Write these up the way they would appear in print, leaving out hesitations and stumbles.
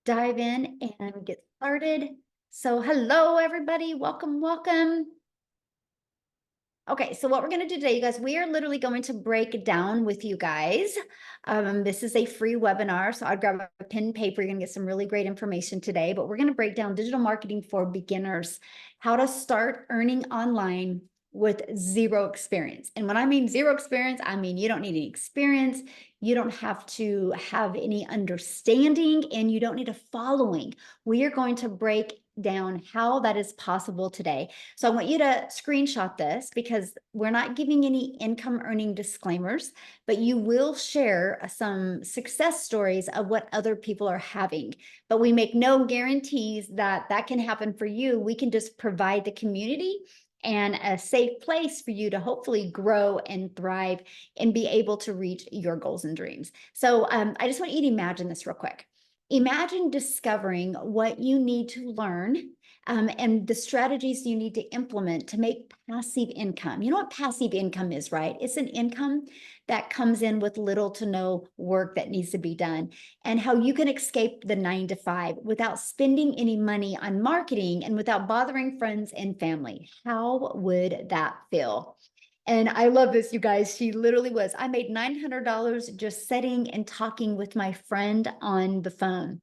dive in and get started. So hello, everybody. Welcome, welcome. Okay, so what we're going to do today, you guys, we are literally going to break down with you guys. This is a free webinar, so I'd grab a pen and paper. You're going to get some really great information today, but we're going to break down digital marketing for beginners, how to start earning online with zero experience. And when I mean zero experience, I mean you don't need any experience, you don't have to have any understanding, and you don't need a following. We are going to break down how that is possible today. So I want you to screenshot this because we're not giving any income earning disclaimers, but you will share some success stories of what other people are having. But we make no guarantees that that can happen for you. We can just provide the community and a safe place for you to hopefully grow and thrive and be able to reach your goals and dreams. So I just want you to imagine this real quick. Imagine discovering what you need to learn and the strategies you need to implement to make passive income. You know what passive income is, right? It's an income that comes in with little to no work that needs to be done, and how you can escape the 9 to 5 without spending any money on marketing and without bothering friends and family. How would that feel? And I love this, you guys. She literally was. I made $900 just sitting and talking with my friend on the phone.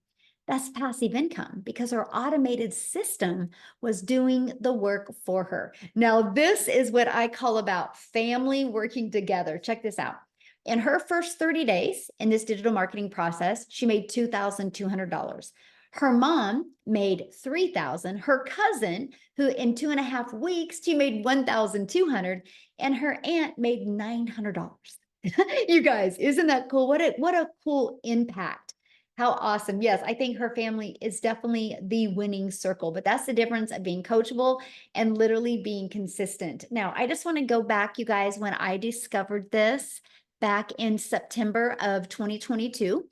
That's passive income because her automated system was doing the work for her. Now, this is what I call about family working together. Check this out. In her first 30 days in this digital marketing process, she made $2,200. Her mom made $3,000. Her cousin, who in 2.5 weeks, she made $1,200, and her aunt made $900. You guys, isn't that cool? What a cool impact. How awesome. Yes, I think her family is definitely the winning circle, but that's the difference of being coachable and literally being consistent. Now, I just want to go back, you guys, when I discovered this back in September of 2022.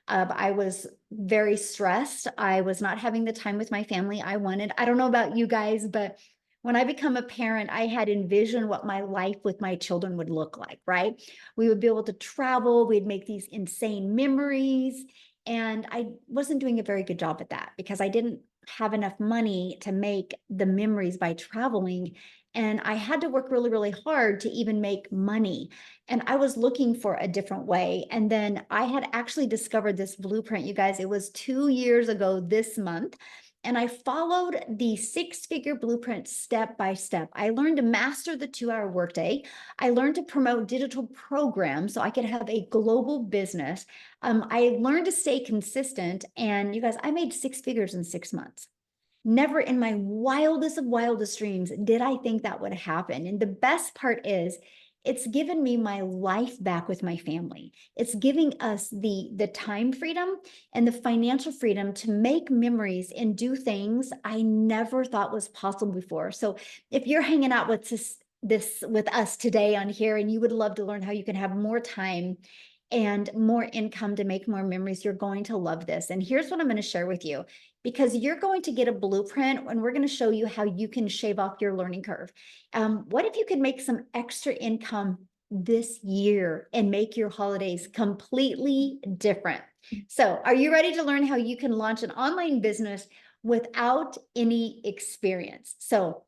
I was very stressed. I was not having the time with my family I wanted. I don't know about you guys, but when I become a parent, I had envisioned what my life with my children would look like, right? We would be able to travel, we'd make these insane memories. And I wasn't doing a very good job at that because I didn't have enough money to make the memories by traveling. And I had to work really, really hard to even make money. And I was looking for a different way. And then I had actually discovered this blueprint, you guys. It was 2 years ago this month. And I followed the 6-figure blueprint step by step. I learned to master the 2-hour workday. I learned to promote digital programs so I could have a global business. I learned to stay consistent. And you guys, I made 6 figures in 6 months. Never in my wildest of wildest dreams did I think that would happen. And the best part is, it's given me my life back with my family. It's giving us the time freedom and the financial freedom to make memories and do things I never thought was possible before. So if you're hanging out with this with us today on here and you would love to learn how you can have more time and more income to make more memories, you're going to love this. And here's what I'm going to share with you, because you're going to get a blueprint and we're going to show you how you can shave off your learning curve. What if you could make some extra income this year and make your holidays completely different? So are you ready to learn how you can launch an online business without any experience? So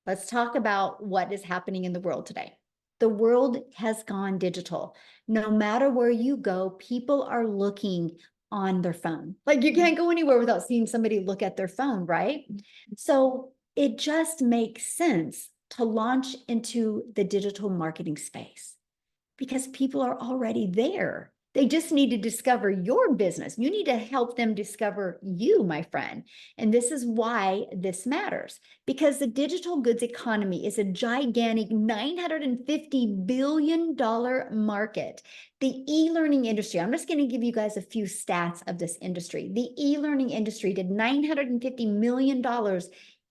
let's talk about what is happening in the world today. The world has gone digital. No matter where you go, people are looking on their phone. Like you can't go anywhere without seeing somebody look at their phone, right? So it just makes sense to launch into the digital marketing space because people are already there. They just need to discover your business. You need to help them discover you, my friend. And this is why this matters, because the digital goods economy is a gigantic $950 billion market. The e-learning industry, I'm just going to give you guys a few stats of this industry. The e-learning industry did $950 million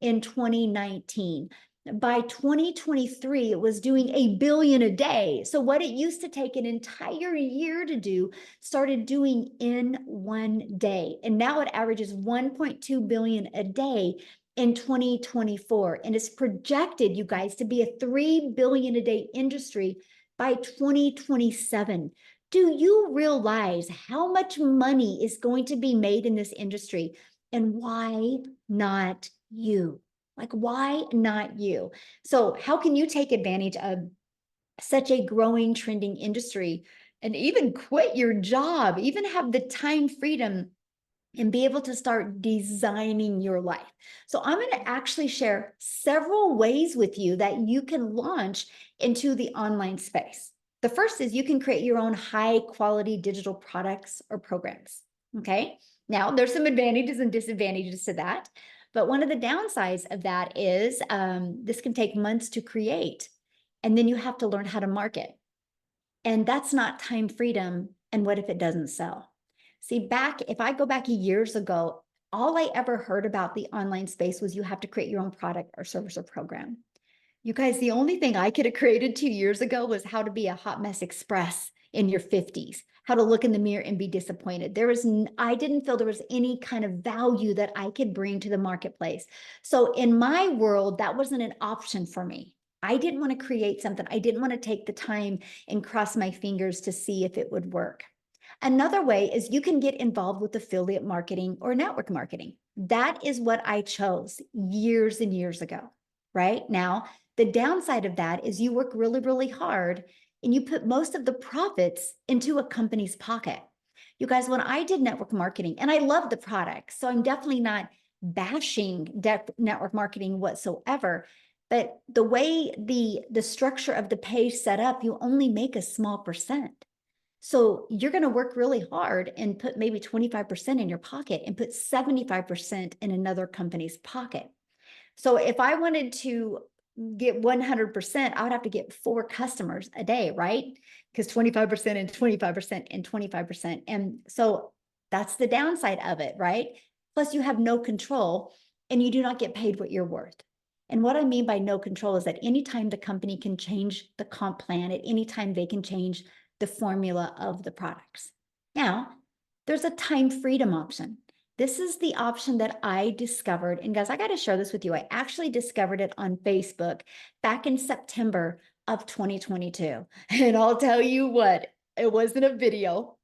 in 2019. By 2023, it was doing $1 billion a day. So what it used to take an entire year to do, started doing in one day. And now it averages 1.2 billion a day in 2024. And it's projected, you guys, to be a 3 billion a day industry by 2027. Do you realize how much money is going to be made in this industry? And why not you? Like, why not you? So, how can you take advantage of such a growing, trending industry and even quit your job, even have the time freedom and be able to start designing your life? So, I'm going to actually share several ways with you that you can launch into the online space. The first is you can create your own high quality digital products or programs. Okay. Now, there's some advantages and disadvantages to that. But one of the downsides of that is this can take months to create. And then you have to learn how to market. And that's not time freedom. And what if it doesn't sell? See, if I go back years ago, all I ever heard about the online space was you have to create your own product or service or program. You guys, the only thing I could have created 2 years ago was how to be a hot mess express in your 50s, how to look in the mirror and be disappointed. I didn't feel there was any kind of value that I could bring to the marketplace. So in my world, that wasn't an option for me. I didn't want to create something. I didn't want to take the time and cross my fingers to see if it would work. Another way is you can get involved with affiliate marketing or network marketing. That is what I chose years and years ago, right? Now, the downside of that is you work really, really hard and you put most of the profits into a company's pocket. You guys, when I did network marketing, and I love the product, so I'm definitely not bashing network marketing whatsoever, but the way the structure of the pay set up, you only make a small percent. So you're going to work really hard and put maybe 25% in your pocket and put 75% in another company's pocket. So if I wanted to get 100%, I would have to get 4 customers a day, right? Because 25% and 25% and 25%. And so that's the downside of it, right? Plus, you have no control and you do not get paid what you're worth. And what I mean by no control is that anytime the company can change the comp plan, at any time they can change the formula of the products. Now, there's a time freedom option. This is the option that I discovered. And guys, I got to share this with you. I actually discovered it on Facebook back in September of 2022. And I'll tell you what, it wasn't a video.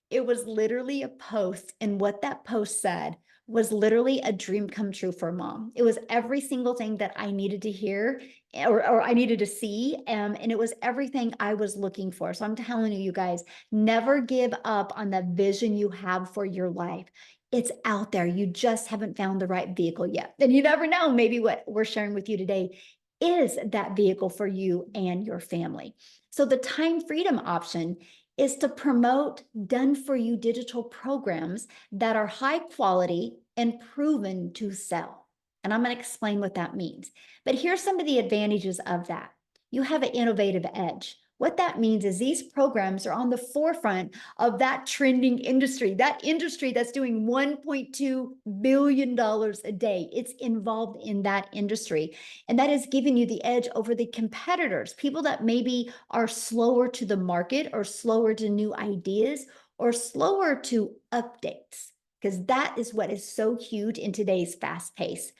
It was literally a post. And what that post said was literally a dream come true for mom. It was every single thing that I needed to hear or I needed to see. And it was everything I was looking for. So I'm telling you, you guys, never give up on the vision you have for your life. It's out there. You just haven't found the right vehicle yet. And you never know, maybe what we're sharing with you today is that vehicle for you and your family. So the time freedom option is to promote done for you digital programs that are high quality and proven to sell. And I'm going to explain what that means. But here's some of the advantages of that. You have an innovative edge. What that means is these programs are on the forefront of that trending industry, that industry that's doing $1.2 billion a day. It's involved in that industry. And that is giving you the edge over the competitors, people that maybe are slower to the market or slower to new ideas or slower to updates, because that is what is so huge in today's fast pace.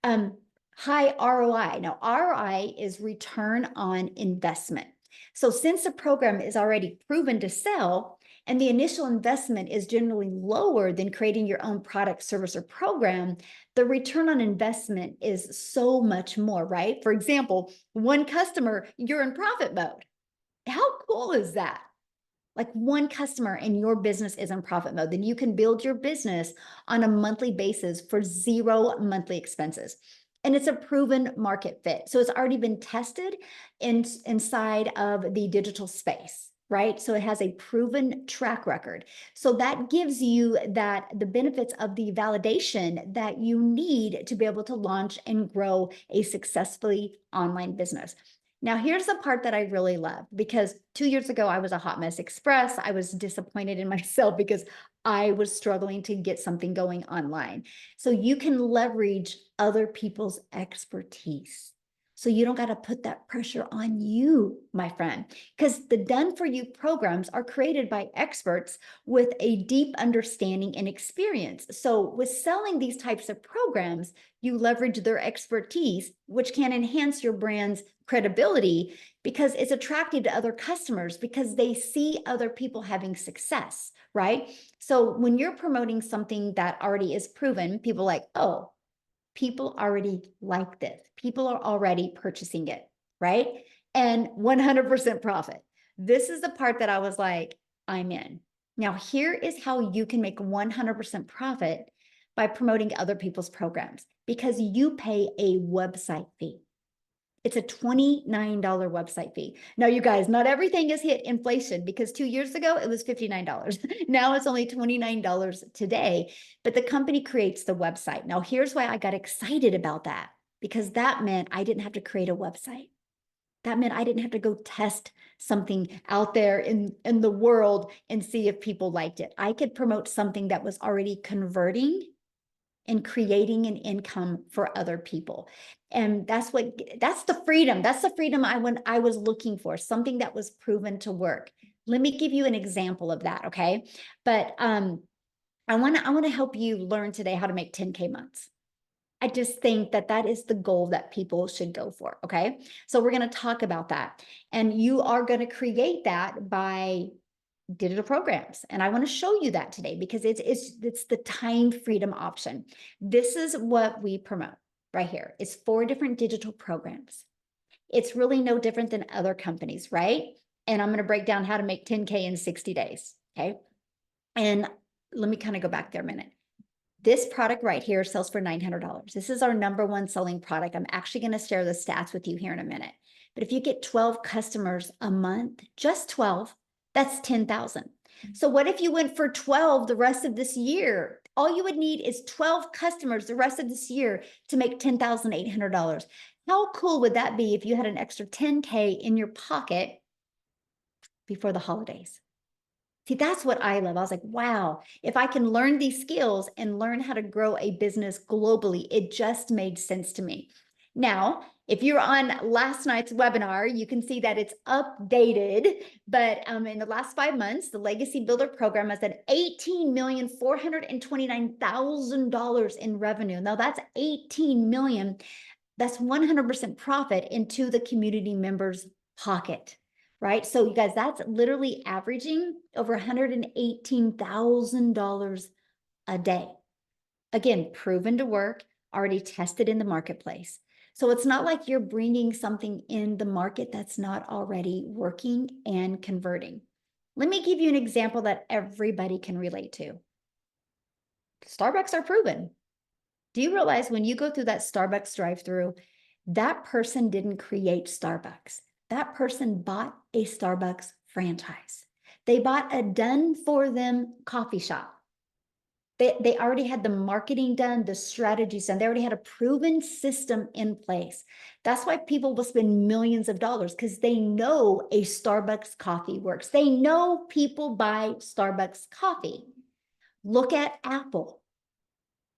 High ROI. Now, ROI is return on investment. So since the program is already proven to sell and the initial investment is generally lower than creating your own product, service, or program, the return on investment is so much more, right? For example, one customer, you're in profit mode. How cool is that? Like one customer and your business is in profit mode, then you can build your business on a monthly basis for 0 monthly expenses. And it's a proven market fit. So it's already been tested inside of the digital space, right? So it has a proven track record. So that gives you the benefits of the validation that you need to be able to launch and grow a successfully online business. Now, here's the part that I really love, because 2 years ago, I was a hot mess express. I was disappointed in myself because I was struggling to get something going online. So you can leverage other people's expertise. So you don't got to put that pressure on you, my friend, because the done for you programs are created by experts with a deep understanding and experience. So with selling these types of programs, you leverage their expertise, which can enhance your brand's credibility because it's attractive to other customers because they see other people having success, right? So when you're promoting something that already is proven, people are like, oh, people already like this. People are already purchasing it, right? And 100% profit. This is the part that I was like, I'm in. Now, here is how you can make 100% profit by promoting other people's programs because you pay a website fee. It's a $29 website fee. Now, you guys, not everything has hit inflation because 2 years ago it was $59. Now it's only $29 today, but the company creates the website. Now, here's why I got excited about that, because that meant I didn't have to create a website. That meant I didn't have to go test something out there in the world and see if people liked it. I could promote something that was already converting and creating an income for other people. And that's the freedom. That's the freedom I was looking for, something that was proven to work. Let me give you an example of that, okay? But I want to help you learn today how to make 10K months. I just think that that is the goal that people should go for, okay? So we're going to talk about that. And you are going to create that by digital programs. And I want to show you that today because it's the time freedom option. This is what we promote right here. It's 4 different digital programs. It's really no different than other companies, right? And I'm going to break down how to make 10K in 60 days, okay? And let me kind of go back there a minute. This product right here sells for $900. This is our #1 selling product. I'm actually going to share the stats with you here in a minute. But if you get 12 customers a month, just 12, that's 10,000. So what if you went for 12 the rest of this year? All you would need is 12 customers the rest of this year to make $10,800. How cool would that be if you had an extra 10K in your pocket before the holidays? See, that's what I love. I was like, wow, if I can learn these skills and learn how to grow a business globally, it just made sense to me. Now, if you're on last night's webinar, you can see that it's updated. But in the last 5 months, the Legacy Builder program has at $18,429,000 in revenue. Now that's 18 million. That's 100% profit into the community members' pocket. Right? So you guys, that's literally averaging over $118,000 a day. Again, proven to work, already tested in the marketplace. So it's not like you're bringing something in the market that's not already working and converting. Let me give you an example that everybody can relate to. Starbucks are proven. Do you realize when you go through that Starbucks drive-through, that person didn't create Starbucks. That person bought a Starbucks franchise. They bought a done-for-them coffee shop. They already had the marketing done, the strategies done. They already had a proven system in place. That's why people will spend millions of dollars because they know a Starbucks coffee works. They know people buy Starbucks coffee. Look at Apple.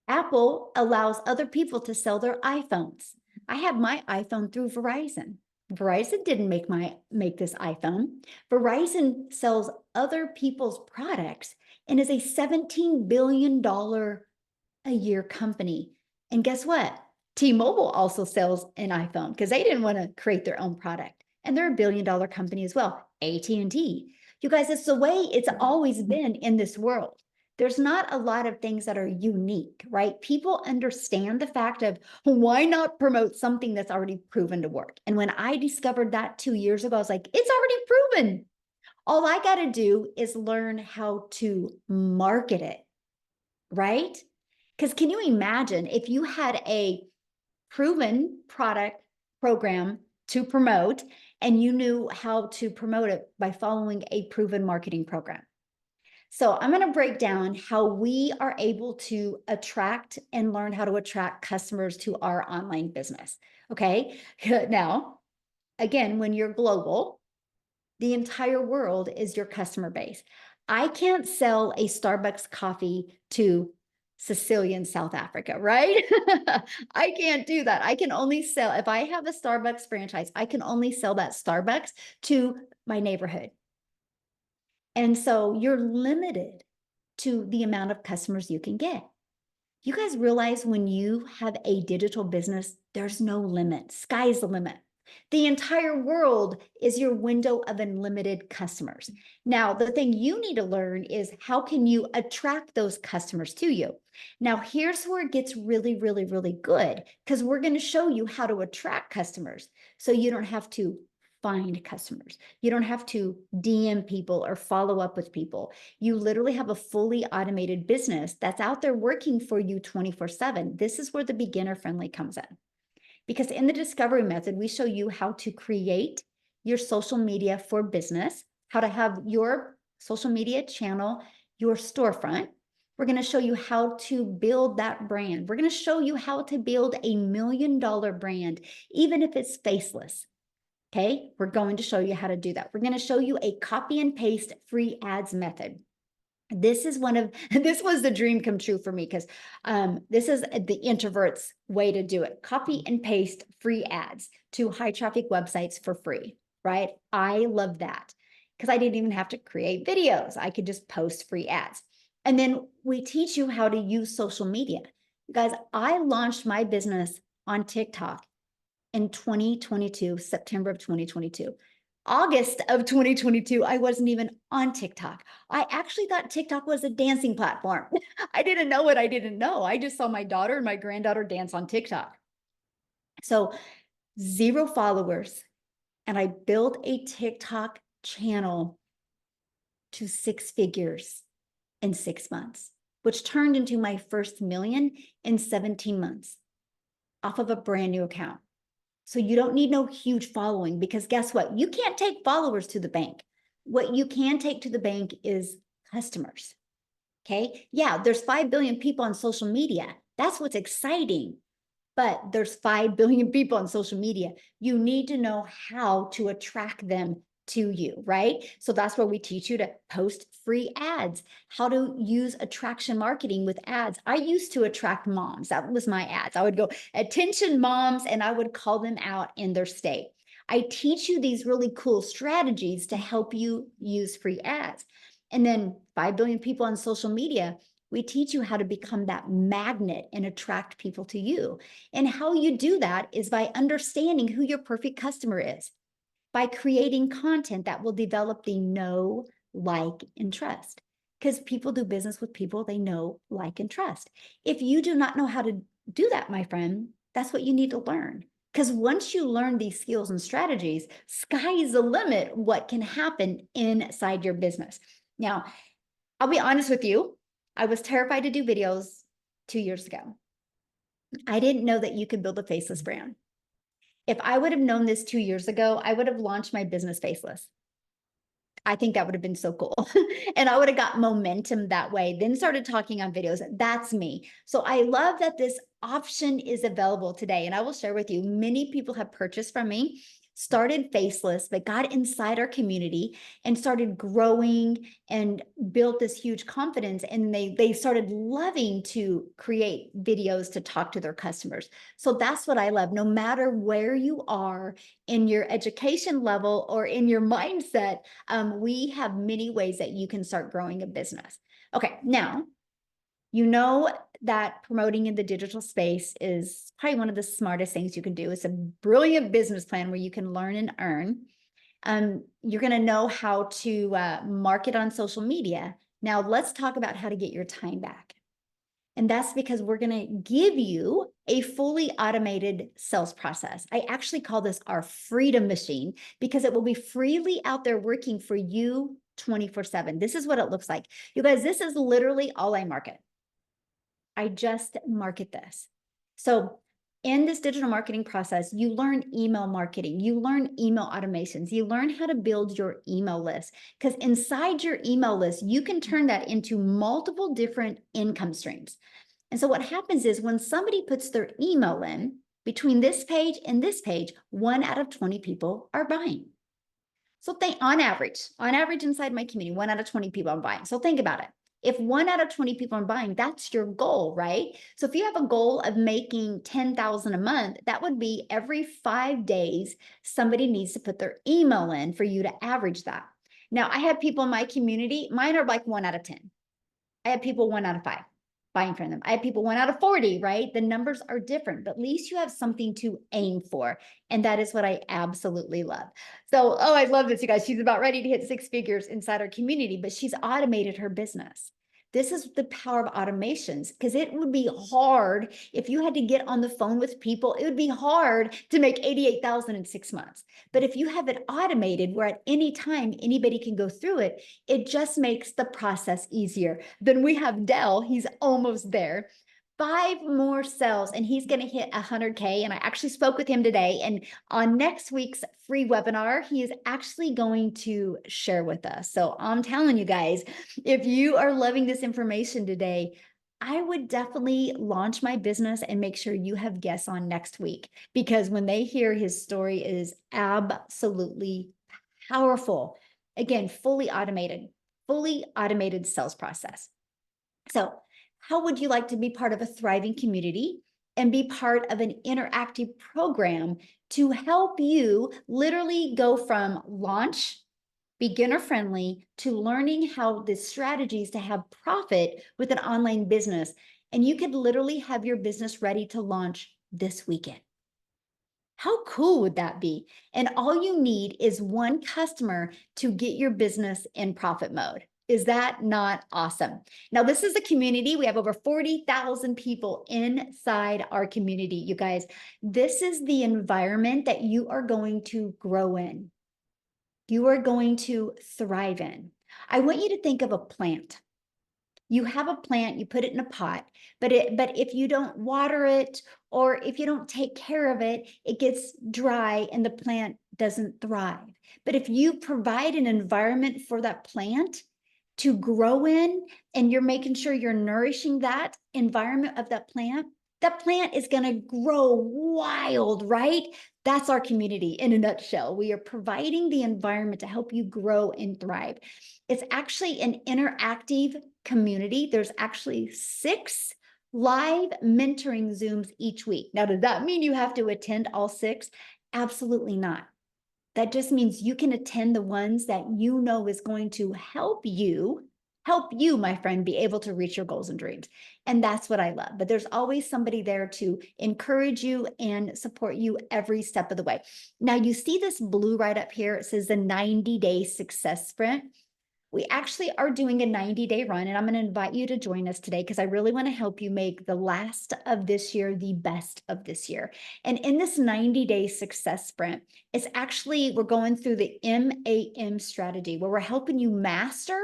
Apple allows other people to sell their iPhones. I have my iPhone through Verizon. Verizon didn't make this iPhone. Verizon sells other people's products and is a $17 billion a year company. And guess what? T-Mobile also sells an iPhone because they didn't want to create their own product. And they're $1 billion company as well. AT&T. You guys, it's the way it's always been in this world. There's not a lot of things that are unique, right? People understand the fact of why not promote something that's already proven to work. And when I discovered that 2 years ago, I was like, it's already proven. All I got to do is learn how to market it, right? Because can you imagine if you had a proven product program to promote and you knew how to promote it by following a proven marketing program? So I'm going to break down how we are able to attract and learn how to attract customers to our online business. Okay. Now, again, when you're global, the entire world is your customer base. I can't sell a Starbucks coffee to Cecilia in South Africa, right? I can't do that. I can only sell, if I have a Starbucks franchise, I can only sell that Starbucks to my neighborhood. And so you're limited to the amount of customers you can get. You guys realize when you have a digital business, there's no limit. Sky's the limit. The entire world is your window of unlimited customers. Now, the thing you need to learn is how can you attract those customers to you? Now, here's where it gets really, really, really good because we're going to show you how to attract customers so you don't have to find customers. You don't have to DM people or follow up with people. You literally have a fully automated business that's out there working for you 24/7. This is where the beginner friendly comes in. Because in the discovery method, we show you how to create your social media for business, how to have your social media channel, your storefront. We're going to show you how to build that brand. We're going to show you how to build $1 million brand, even if it's faceless. Okay, we're going to show you how to do that. We're going to show you a copy and paste free ads method. This is this was the dream come true for me because this is the introvert's way to do it. Copy and paste free ads to high traffic websites for free, right? I love that because I didn't even have to create videos. I could just post free ads. And then we teach you how to use social media. Guys, I launched my business on TikTok in 2022, September of 2022. August of 2022, I wasn't even on TikTok. I actually thought TikTok was a dancing platform. I didn't know what I didn't know. I just saw my daughter and my granddaughter dance on TikTok. So 0 followers. And I built a TikTok channel to 6 figures in 6 months, which turned into my first million in 17 months off of a brand new account. So you don't need no huge following because guess what? You can't take followers to the bank. What you can take to the bank is customers. Okay. Yeah, there's 5 billion people on social media. That's what's exciting. But there's 5 billion people on social media. You need to know how to attract them to you, right? So that's where we teach you to post free ads, how to use attraction marketing with ads. I used to attract moms. That was my ads. I would go, attention moms, and I would call them out in their state. I teach you these really cool strategies to help you use free ads. And then 5 billion people on social media, we teach you how to become that magnet and attract people to you. And how you do that is by understanding who your perfect customer is, by creating content that will develop the know, like, and trust. Because people do business with people they know, like, and trust. If you do not know how to do that, my friend, that's what you need to learn. Because once you learn these skills and strategies, sky is the limit what can happen inside your business. Now, I'll be honest with you. I was terrified to do videos 2 years ago. I didn't know that you could build a faceless brand. If I would have known this 2 years ago, I would have launched my business faceless. I think that would have been so cool. And I would have got momentum that way, then started talking on videos. That's me. So I love that this option is available today. And I will share with you, many people have purchased from me, started faceless, but got inside our community and started growing and built this huge confidence. And they started loving to create videos to talk to their customers. So that's what I love. No matter where you are in your education level or in your mindset, we have many ways that you can start growing a business. Okay, now, you know that promoting in the digital space is probably one of the smartest things you can do. It's a brilliant business plan where you can learn and earn. You're going to know how to market on social media. Now, let's talk about how to get your time back. And that's because we're going to give you a fully automated sales process. I actually call this our freedom machine because it will be freely out there working for you 24/7. This is what it looks like. You guys, this is literally all I market. I just market this. So in this digital marketing process, you learn email marketing, you learn email automations, you learn how to build your email list, because inside your email list, you can turn that into multiple different income streams. And so what happens is when somebody puts their email in between this page and this page, 1 out of 20 people are buying. So think on average inside my community, 1 out of 20 people are buying. So think about it. If 1 out of 20 people are buying, that's your goal, right? So if you have a goal of making 10,000 a month, that would be every 5 days, somebody needs to put their email in for you to average that. Now, I have people in my community, mine are like 1 out of 10. I have people 1 out of 5. buying from them. I have people 1 out of 40, right? The numbers are different, but at least you have something to aim for. And that is what I absolutely love. So, oh, I love this, you guys. She's about ready to hit 6 figures inside our community, but she's automated her business. This is the power of automations, because it would be hard if you had to get on the phone with people. It would be hard to make 88,000 in 6 months. But if you have it automated where at any time anybody can go through it, it just makes the process easier. Then we have Dell, he's almost there. 5 more sales and he's going to hit 100K. And I actually spoke with him today. And on next week's free webinar, he is actually going to share with us. So I'm telling you guys, if you are loving this information today, I would definitely launch my business and make sure you have guests on next week, because when they hear his story, it is absolutely powerful. Again, fully automated sales process. So how would you like to be part of a thriving community and be part of an interactive program to help you literally go from launch, beginner friendly, to learning how the strategies to have profit with an online business? And you could literally have your business ready to launch this weekend. How cool would that be? And all you need is one customer to get your business in profit mode. Is that not awesome? Now, this is a community. We have over 40,000 people inside our community, you guys. This is the environment that you are going to grow in. You are going to thrive in. I want you to think of a plant. You have a plant, you put it in a pot, but if you don't water it, or if you don't take care of it, it gets dry and the plant doesn't thrive. But if you provide an environment for that plant to grow in, and you're making sure you're nourishing that environment of that plant is going to grow wild, right? That's our community in a nutshell. We are providing the environment to help you grow and thrive. It's actually an interactive community. There's actually 6 live mentoring Zooms each week. Now, does that mean you have to attend all 6? Absolutely not. That just means you can attend the ones that you know is going to help you, my friend, be able to reach your goals and dreams. And that's what I love. But there's always somebody there to encourage you and support you every step of the way. Now, you see this blue right up here. It says the 90-day success sprint. We actually are doing a 90-day run, and I'm going to invite you to join us today, because I really want to help you make the last of this year the best of this year. And in this 90-day success sprint, it's actually, we're going through the MAM strategy, where we're helping you master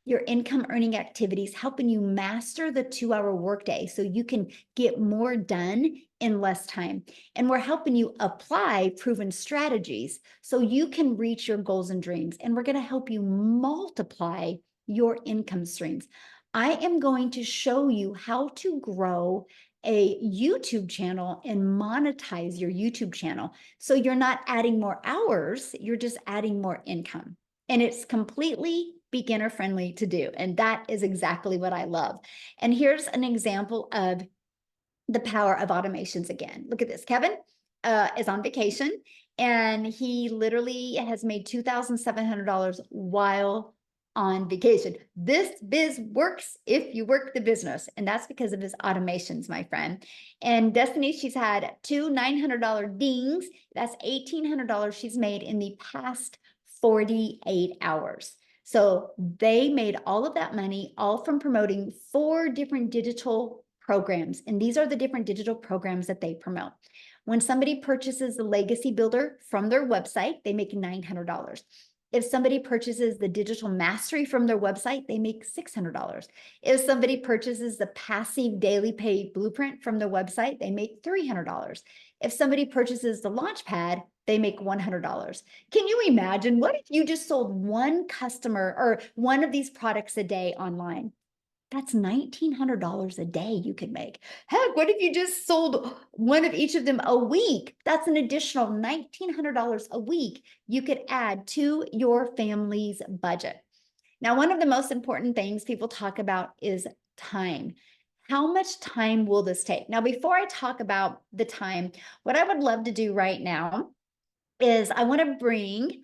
your income earning activities, helping you master the 2-hour workday so you can get more done in less time. And we're helping you apply proven strategies so you can reach your goals and dreams. And we're going to help you multiply your income streams. I am going to show you how to grow a YouTube channel and monetize your YouTube channel. So you're not adding more hours, you're just adding more income. And it's completely beginner friendly to do. And that is exactly what I love. And here's an example of the power of automations again. Look at this. Kevin is on vacation, and he literally has made $2,700 while on vacation. This biz works if you work the business, and that's because of his automations, my friend. And Destiny, she's had 2 $900 dings. That's $1,800 she's made in the past 48 hours. So they made all of that money, all from promoting 4 different digital programs. And these are the different digital programs that they promote. When somebody purchases the Legacy Builder from their website, they make $900. If somebody purchases the Digital Mastery from their website, they make $600. If somebody purchases the Passive Daily Pay Blueprint from their website, they make $300. If somebody purchases the Launchpad, they make $100. Can you imagine? What if you just sold one customer or one of these products a day online? That's $1,900 a day you could make. Heck, what if you just sold one of each of them a week? That's an additional $1,900 a week you could add to your family's budget. Now, one of the most important things people talk about is time. How much time will this take? Now, before I talk about the time, what I would love to do right now is I want to bring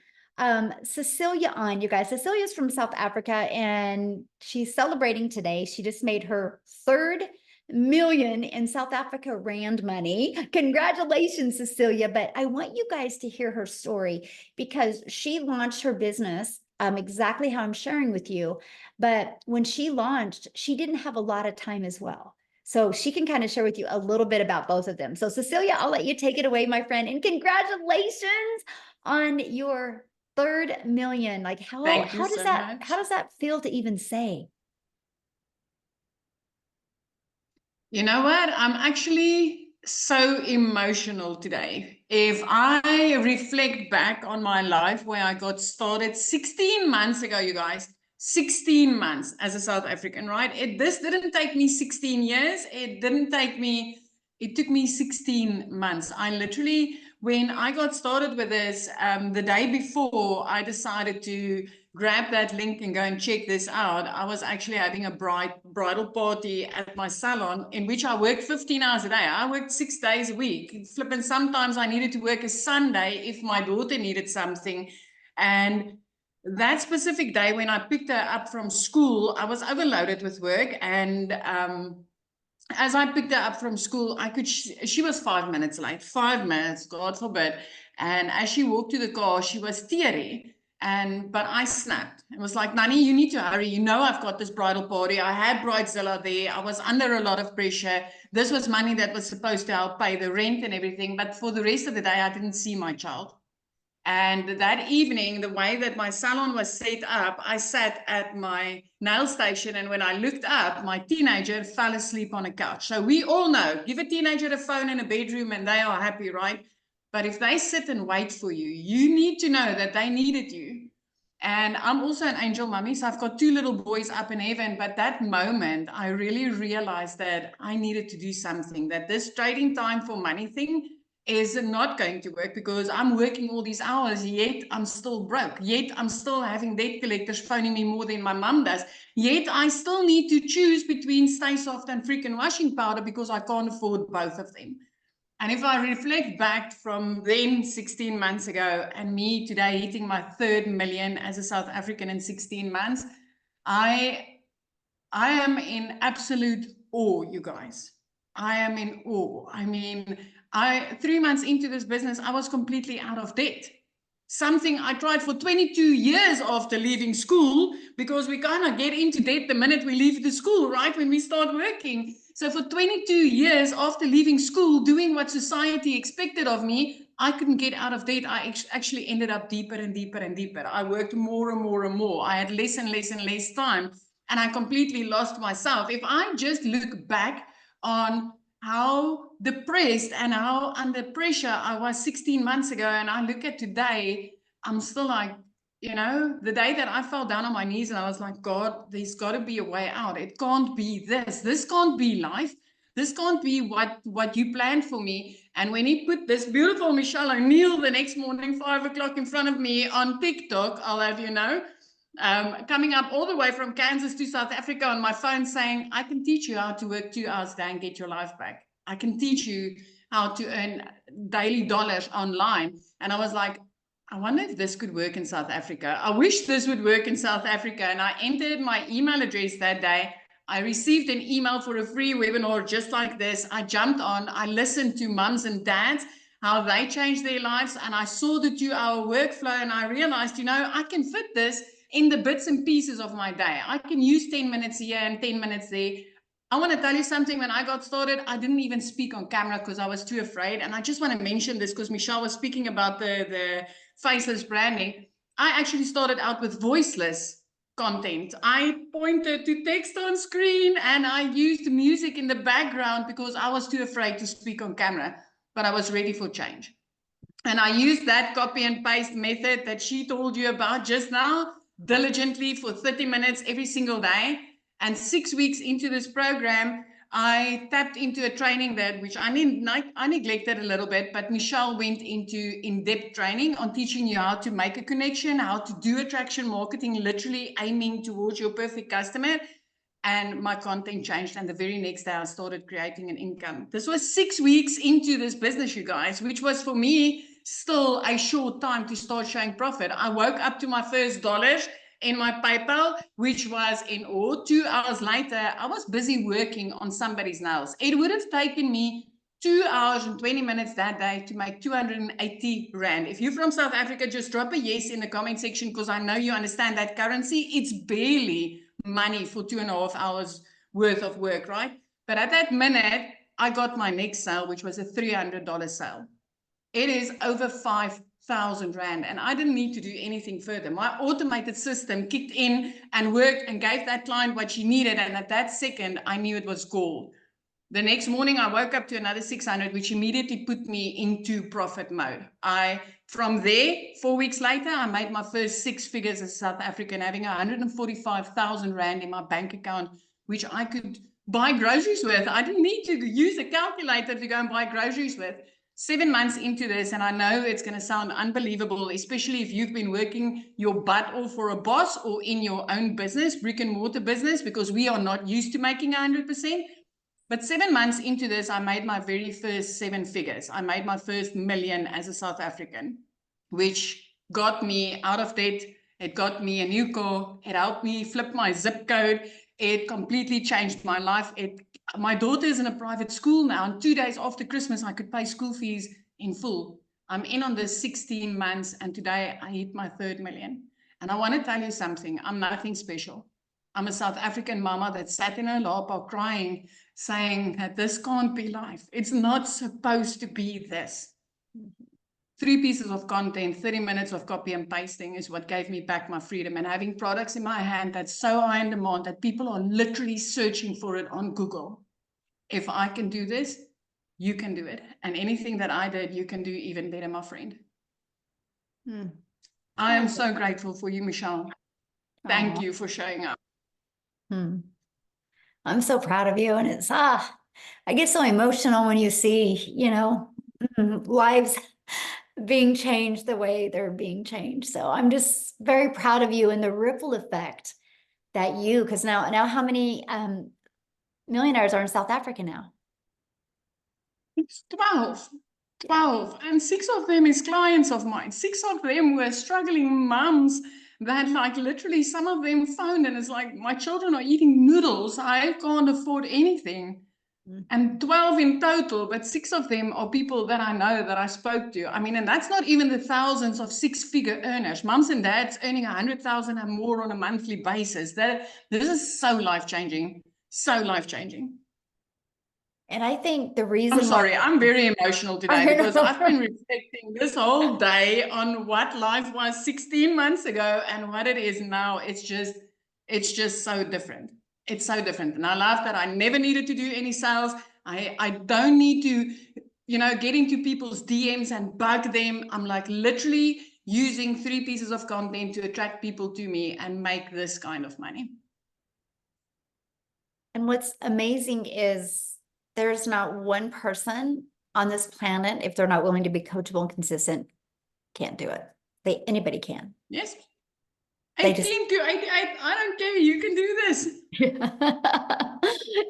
Cecilia on, you guys. Cecilia's from South Africa and she's celebrating today. She just made her 3rd million in South Africa Rand money. Congratulations, Cecilia. But I want you guys to hear her story because she launched her business exactly how I'm sharing with you. But when she launched, she didn't have a lot of time as well. So she can kind of share with you a little bit about both of them. So Cecilia, I'll let you take it away, my friend. And congratulations on your 3rd million. Like how does that feel to even say? You know what? I'm actually so emotional today. If I reflect back on my life where I got started 16 months ago, you guys, 16 months as a South African, right? This didn't take me 16 years. It took me 16 months. I literally, when I got started with this, the day before I decided to grab that link and go and check this out, I was actually having a bridal party at my salon in which I worked 15 hours a day. I worked 6 days a week. Flipping, sometimes I needed to work a Sunday if my daughter needed something. And that specific day when I picked her up from school, I was overloaded with work. And as I picked her up from school, she was 5 minutes late, 5 minutes, God forbid. And as she walked to the car, she was teary. But I snapped. It was like, Nani, you need to hurry. You know, I've got this bridal party. I had Bridezilla there. I was under a lot of pressure. This was money that was supposed to help pay the rent and everything. But for the rest of the day, I didn't see my child. And that evening, the way that my salon was set up, I sat at my nail station, and when I looked up, my teenager fell asleep on a couch. So we all know, give a teenager a phone in a bedroom and they are happy, right? But if they sit and wait for you, you need to know that they needed you. And I'm also an angel mummy, so I've got 2 little boys up in heaven. But that moment, I really realized that I needed to do something, that this trading time for money thing is not going to work because I'm working all these hours, yet I'm still broke. Yet I'm still having debt collectors phoning me more than my mum does. Yet I still need to choose between Stay Soft and freaking washing powder because I can't afford both of them. And if I reflect back from then 16 months ago and me today hitting my 3rd million as a South African in 16 months, I am in absolute awe, you guys. I am in awe. I mean, 3 months into this business, I was completely out of debt. Something I tried for 22 years after leaving school, because we kind of get into debt the minute we leave the school, right? When we start working. So for 22 years after leaving school, doing what society expected of me, I couldn't get out of debt. I actually ended up deeper and deeper and deeper. I worked more and more and more. I had less and less and less time, and I completely lost myself. If I just look back on how depressed and how under pressure I was 16 months ago, and I look at today, I'm still like, you know, the day that I fell down on my knees and I was like, God, there's got to be a way out. It can't be this. This can't be life. This can't be what you planned for me. And when he put this beautiful Michelle O'Neill the next morning, 5 o'clock in front of me on TikTok, I'll have you know, coming up all the way from Kansas to South Africa on my phone saying, I can teach you how to work 2 hours a day and get your life back. I can teach you how to earn daily dollars online. And I was like, I wonder if this could work in South Africa. I wish this would work in South Africa. And I entered my email address that day. I received an email for a free webinar just like this. I jumped on, I listened to mums and dads, how they changed their lives. And I saw the 2-hour workflow and I realized, you know, I can fit this in the bits and pieces of my day. I can use 10 minutes here and 10 minutes there. I want to tell you something. When I got started, I didn't even speak on camera because I was too afraid. And I just want to mention this because Michelle was speaking about the faceless branding. I actually started out with voiceless content. I pointed to text on screen and I used music in the background because I was too afraid to speak on camera, but I was ready for change. And I used that copy and paste method that she told you about just now diligently for 30 minutes every single day. And 6 weeks into this program, I tapped into a training which I neglected a little bit, but Michelle went into in-depth training on teaching you how to make a connection, how to do attraction marketing, literally aiming towards your perfect customer. And my content changed. And the very next day, I started creating an income. This was 6 weeks into this business, you guys, which was for me still a short time to start showing profit. I woke up to my first dollars in my PayPal, which was in awe. 2 hours later, I was busy working on somebody's nails. It would have taken me 2 hours and 20 minutes that day to make 280 Rand. If you're from South Africa, just drop a yes in the comment section, because I know you understand that currency. It's barely money for 2.5 hours worth of work, right? But at that minute, I got my next sale, which was a $300 sale. It is over 5,000 Rand, and I didn't need to do anything further. My automated system kicked in and worked and gave that client what she needed, and at that second, I knew it was gold. The next morning, I woke up to another 600, which immediately put me into profit mode. From there, 4 weeks later, I made my first 6 figures as a South African, having 145,000 Rand in my bank account, which I could buy groceries with. I didn't need to use a calculator to go and buy groceries with. 7 months into this, and I know it's going to sound unbelievable, especially if you've been working your butt off for a boss or in your own business, brick and mortar business, because we are not used to making 100%. But 7 months into this, I made my very first 7 figures. I made my first million as a South African, which got me out of debt. It got me a new car. It helped me flip my zip code. It completely changed my life. My daughter is in a private school now, and 2 days after Christmas, I could pay school fees in full. I'm in on this 16 months, and today I hit my 3rd million. And I want to tell you something. I'm nothing special. I'm a South African mama that sat in her lap crying, saying that this can't be life. It's not supposed to be this. 3 pieces of content, 30 minutes of copy and pasting is what gave me back my freedom, and having products in my hand that's so high in demand that people are literally searching for it on Google. If I can do this, you can do it. And anything that I did, you can do even better, my friend. I am so grateful for you, Michelle. Thank you for showing up. I'm so proud of you. And it's, I get so emotional when you see, lives being changed the way they're being changed. So I'm just very proud of you and the ripple effect that because now how many millionaires are in South Africa now? It's 12. And 6 of them is clients of mine. 6 of them were struggling moms that literally some of them phoned and it's like, my children are eating noodles. I can't afford anything. And 12 in total, but 6 of them are people that I know, that I spoke to. I mean, and that's not even the thousands of 6-figure earners. Moms and dads earning 100,000 and more on a monthly basis. This is so life-changing. So life-changing. And I think the reason I'm sorry, I'm very emotional today because I've been reflecting this whole day on what life was 16 months ago and what it is now. It's just so different. It's so different. And I love that I never needed to do any sales. I don't need to, get into people's DMs and bug them. I'm literally using 3 pieces of content to attract people to me and make this kind of money. And what's amazing is there's not one person on this planet, if they're not willing to be coachable and consistent, can't do it. Anybody can. Yes. 18 to 88, I don't care. You can do this.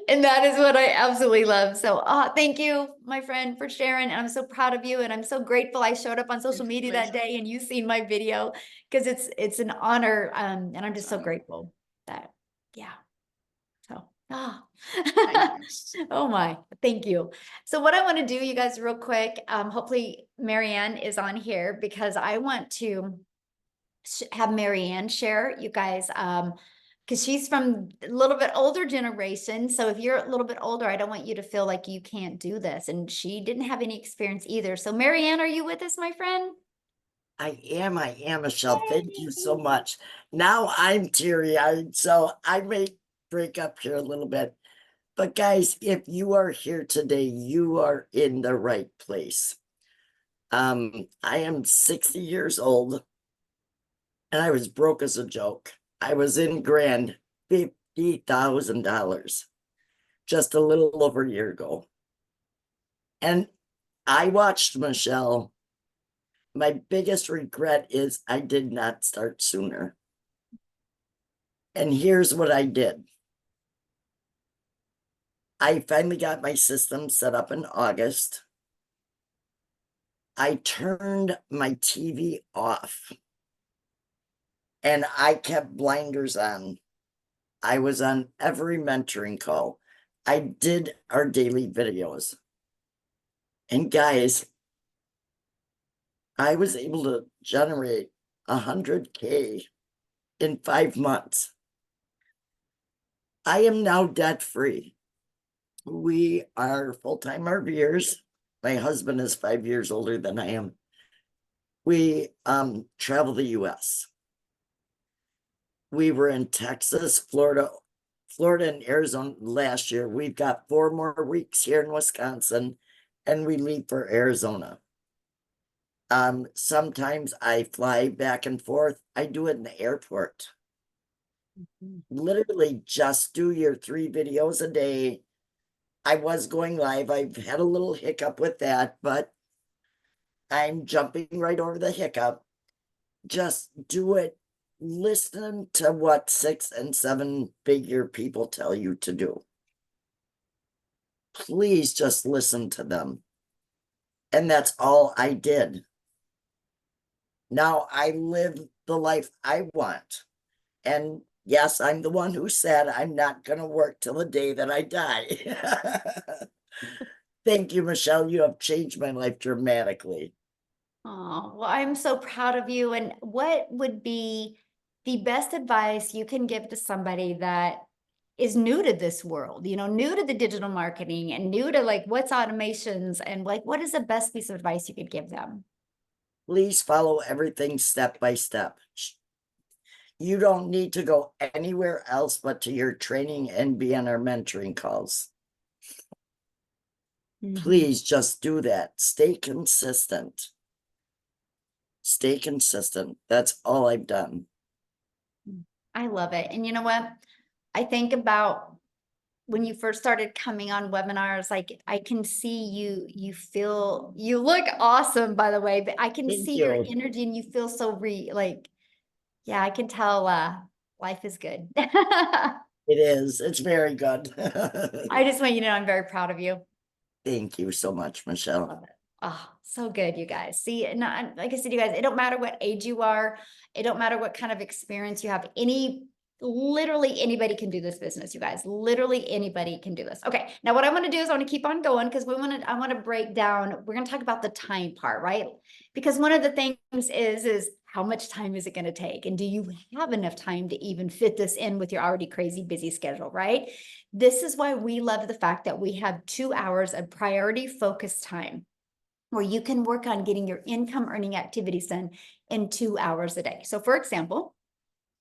And that is what I absolutely love. So thank you, my friend, for sharing. And I'm so proud of you. And I'm so grateful I showed up on social media that day and you seen my video, because it's an honor. And I'm just so grateful that, So, oh my, thank you. So what I want to do, you guys, real quick, hopefully Marianne is on here because I want to have Marianne share, you guys, because she's from a little bit older generation. So if you're a little bit older, I don't want you to feel like you can't do this. And she didn't have any experience either. So Marianne, are you with us, my friend? I am, Michelle. Thank you so much. Now I'm teary-eyed, so I may break up here a little bit. But guys, if you are here today, you are in the right place. I am 60 years old, and I was broke as a joke. I was in grand $50,000 just a little over a year ago. And I watched Michelle. My biggest regret is I did not start sooner. And here's what I did. I finally got my system set up in August. I turned my TV off and I kept blinders on. I was on every mentoring call. I did our daily videos. And guys, I was able to generate 100K in 5 months. I am now debt free. We are full-time RVers. My husband is 5 years older than I am. We travel the US. We were in Texas, Florida, and Arizona last year. We've got 4 more weeks here in Wisconsin, and we leave for Arizona. Sometimes I fly back and forth. I do it in the airport. Literally just do your 3 videos a day. I was going live. I've had a little hiccup with that, but I'm jumping right over the hiccup. Just do it. Listen to what 6 and 7 figure people tell you to do. Please just listen to them. And that's all I did. Now I live the life I want. And yes, I'm the one who said I'm not going to work till the day that I die. Thank you, Michelle. You have changed my life dramatically. Oh, well, I'm so proud of you. And what would be the best advice you can give to somebody that is new to this world, new to the digital marketing and new to like what's automations and like what is the best piece of advice you could give them? Please follow everything step by step. You don't need to go anywhere else but to your training and be on our mentoring calls. Please just do that. Stay consistent. Stay consistent. That's all I've done. I love it. And you know what? I think about when you first started coming on webinars, like I can see you look awesome, by the way, but I can Thank see your you. energy and you feel so yeah, I can tell life is good. It is. It's very good. I just want you to know I'm very proud of you. Thank you so much, Michelle. Love it. Oh, so good, you guys. See, and like I said, you guys, it don't matter what age you are. It don't matter what kind of experience you have. Literally anybody can do this business, you guys. Literally anybody can do this. Okay. Now what I want to do is I want to keep on going because I want to break down, we're going to talk about the time part, right? Because one of the things is how much time is it going to take? And do you have enough time to even fit this in with your already crazy busy schedule, right? This is why we love the fact that we have 2 hours of priority focused time where you can work on getting your income earning activities done in 2 hours a day. So for example,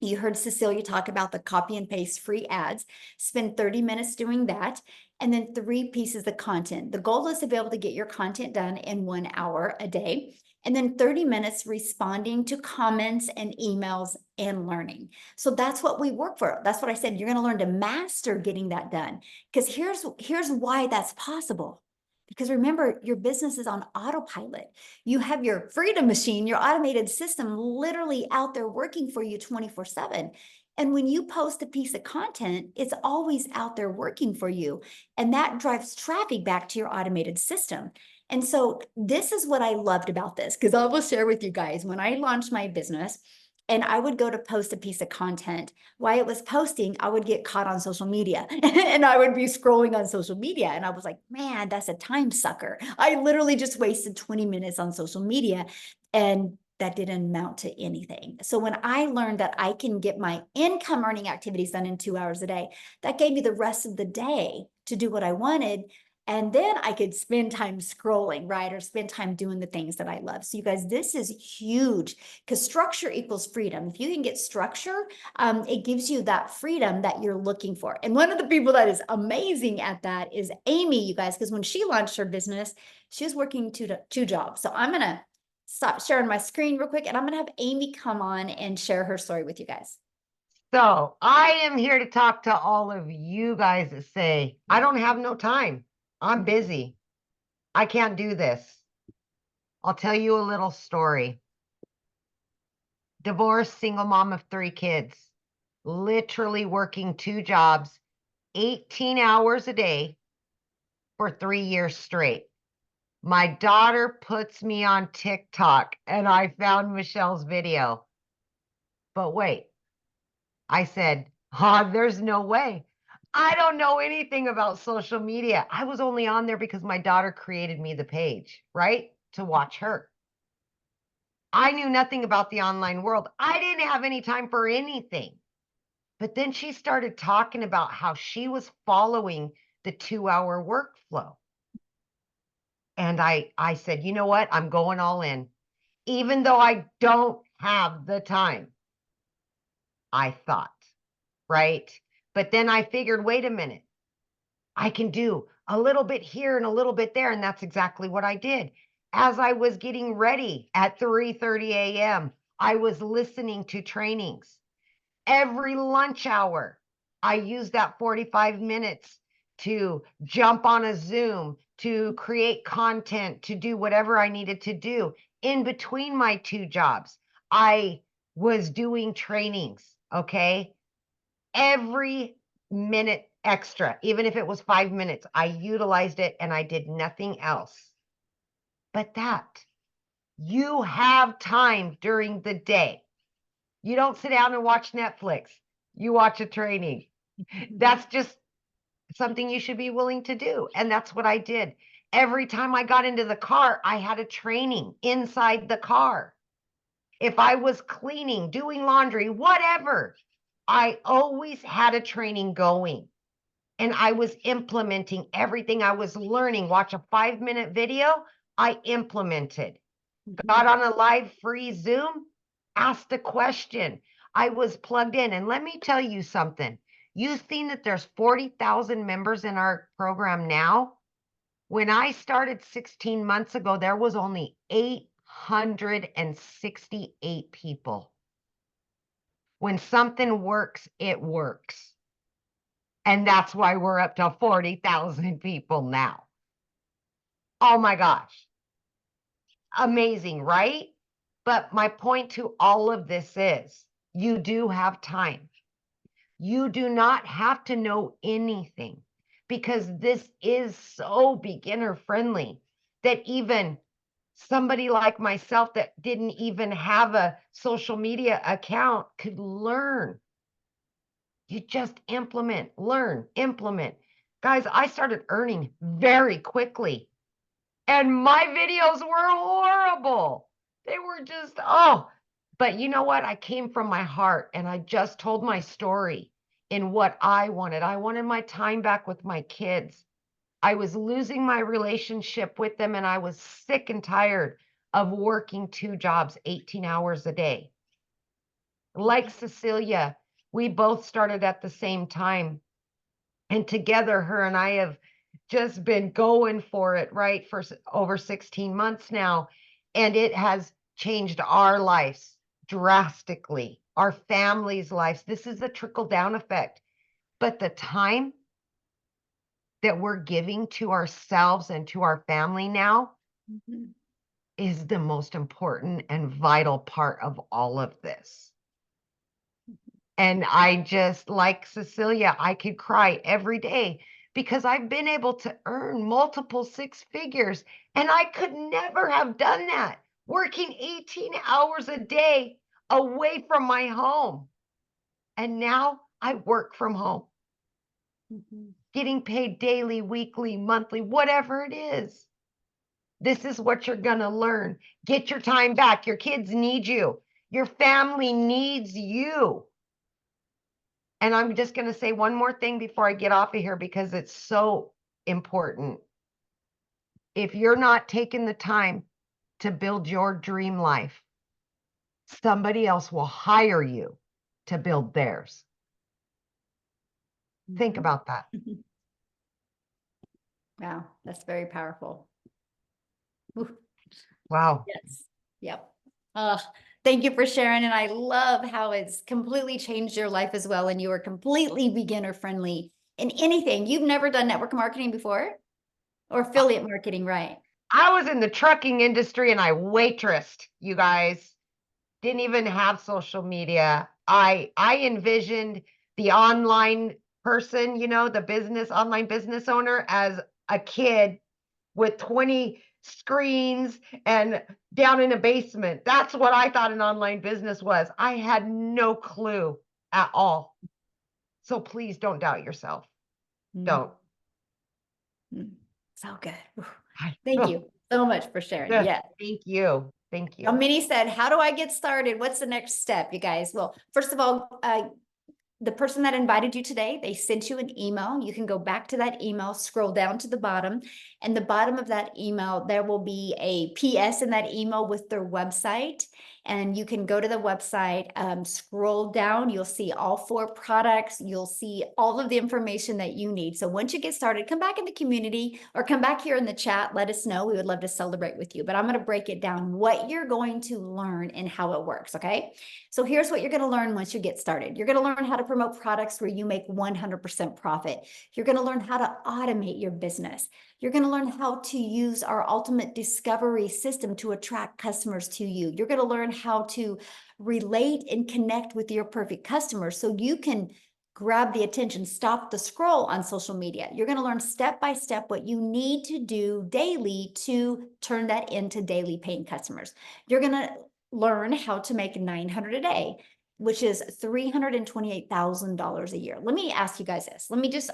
you heard Cecilia talk about the copy and paste free ads. Spend 30 minutes doing that. And then 3 pieces of content. The goal is to be able to get your content done in 1 hour a day. And then 30 minutes responding to comments and emails and learning. So that's what we work for. That's what I said. You're going to learn to master getting that done. Because here's why that's possible. Because remember, your business is on autopilot. You have your freedom machine, your automated system literally out there working for you 24/7. And when you post a piece of content, it's always out there working for you. And that drives traffic back to your automated system. And so this is what I loved about this, because I will share with you guys, when I launched my business, and I would go to post a piece of content. While it was posting, I would get caught on social media and I would be scrolling on social media. And I was like, man, that's a time sucker. I literally just wasted 20 minutes on social media and that didn't amount to anything. So when I learned that I can get my income earning activities done in 2 hours a day, that gave me the rest of the day to do what I wanted. And then I could spend time scrolling, right? Or spend time doing the things that I love. So you guys, this is huge because structure equals freedom. If you can get structure, it gives you that freedom that you're looking for. And one of the people that is amazing at that is Amy, you guys, because when she launched her business, she was working two jobs. So I'm going to stop sharing my screen real quick and I'm going to have Amy come on and share her story with you guys. So I am here to talk to all of you guys that say, I don't have no time. I'm busy. I can't do this. I'll tell you a little story. Divorced, single mom of 3 kids, literally working 2 jobs, 18 hours a day for 3 years straight. My daughter puts me on TikTok and I found Michelle's video. But wait, I said, there's no way. I don't know anything about social media. I was only on there because my daughter created me the page, right? To watch her. I knew nothing about the online world. I didn't have any time for anything. But then she started talking about how she was following the 2-hour workflow. And I said, you know what? I'm going all in. Even though I don't have the time, I thought, right? But then I figured, wait a minute, I can do a little bit here and a little bit there. And that's exactly what I did. As I was getting ready at 3:30 a.m., I was listening to trainings. Every lunch hour, I used that 45 minutes to jump on a Zoom, to create content, to do whatever I needed to do. In between my 2 jobs, I was doing trainings, okay? Every minute extra, even if it was 5 minutes, I utilized it and I did nothing else. But you have time during the day. You don't sit down and watch Netflix. You watch a training. That's just something you should be willing to do. And that's what I did. Every time I got into the car, I had a training inside the car. If I was cleaning, doing laundry, whatever, I always had a training going. And I was implementing everything I was learning. Watch a 5-minute video, I implemented. Got on a live free Zoom, asked a question. I was plugged in. And let me tell you something. You've seen that there's 40,000 members in our program now. When I started 16 months ago, there was only 868 people. When something works, it works. And that's why we're up to 40,000 people now. Oh my gosh. Amazing, right? But my point to all of this is you do have time. You do not have to know anything because this is so beginner friendly that even somebody like myself that didn't even have a social media account could learn. You just implement, learn, implement. Guys, I started earning very quickly. And my videos were horrible. They were just, but you know what? I came from my heart and I just told my story in what I wanted. I wanted my time back with my kids. I was losing my relationship with them and I was sick and tired of working 2 jobs, 18 hours a day. Like Cecilia, we both started at the same time. And together, her and I have just been going for it, right, for over 16 months now. And it has changed our lives drastically, our families' lives. This is a trickle-down effect. But the time that we're giving to ourselves and to our family now is the most important and vital part of all of this. And I just, like Cecilia, I could cry every day because I've been able to earn multiple 6 figures and I could never have done that working 18 hours a day away from my home. And now I work from home, getting paid daily, weekly, monthly, whatever it is. This is what you're going to learn. Get your time back. Your kids need you. Your family needs you. And I'm just going to say one more thing before I get off of here because it's so important. If you're not taking the time to build your dream life, somebody else will hire you to build theirs. Think about that. Wow, that's very powerful. Ooh. Wow. Yes. Yep. Thank you for sharing. And I love how it's completely changed your life as well. And you are completely beginner friendly in anything. You've never done network marketing before or affiliate marketing, right? I was in the trucking industry and I waitressed, you guys. Didn't even have social media. I envisioned the online person, you know, the online business owner as a kid with 20 screens and down in a basement. That's what I thought an online business was. I had no clue at all. So please don't doubt yourself. Don't. So good. Whew. I- Thank you so much for sharing. Yeah, Yeah. Thank you. Thank Now, you. Minnie said, how do I get started? What's the next step, you guys? Well, first of all, the person that invited you today, they sent you an email. You can go back to that email, scroll down to the bottom, and the bottom of that email, there will be a PS in that email with their website. And you can go to the website, scroll down, you'll see all 4 products, you'll see all of the information that you need. So once you get started, come back in the community or come back here in the chat, let us know. We would love to celebrate with you, but I'm going to break it down, what you're going to learn and how it works, okay? So here's what you're going to learn once you get started. You're going to learn how to promote products where you make 100% profit. You're going to learn how to automate your business. You're going to learn how to use our ultimate discovery system to attract customers to you. You're going to learn how to relate and connect with your perfect customers so you can grab the attention, stop the scroll on social media. You're going to learn step by step what you need to do daily to turn that into daily paying customers. You're going to learn how to make $900 a day, which is $328,000 a year. Let me ask you guys this. I just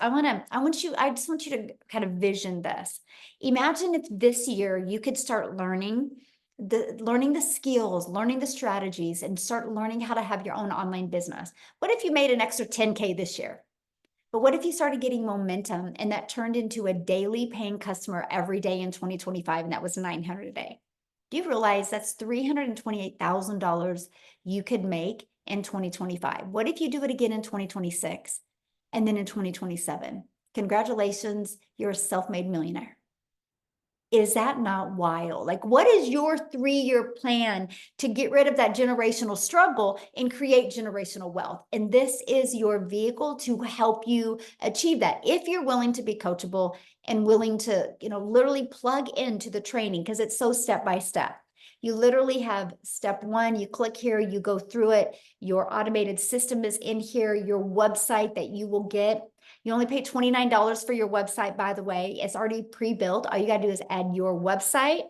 want you to kind of vision this. Imagine if this year you could start learning the skills, learning the strategies, and start learning how to have your own online business. What if you made an extra 10K this year? But what if you started getting momentum and that turned into a daily paying customer every day in 2025, and that was $900 a day? Do you realize that's $328,000 you could make in 2025? What if you do it again in 2026 and then in 2027? Congratulations, you're a self-made millionaire. Is that not wild? Like, what is your 3-year plan to get rid of that generational struggle and create generational wealth? And this is your vehicle to help you achieve that. If you're willing to be coachable and willing to, literally plug into the training, because it's so step by step. You literally have step 1, you click here, you go through it. Your automated system is in here, your website that you will get. You only pay $29 for your website, by the way. It's already pre-built. All you got to do is add your website,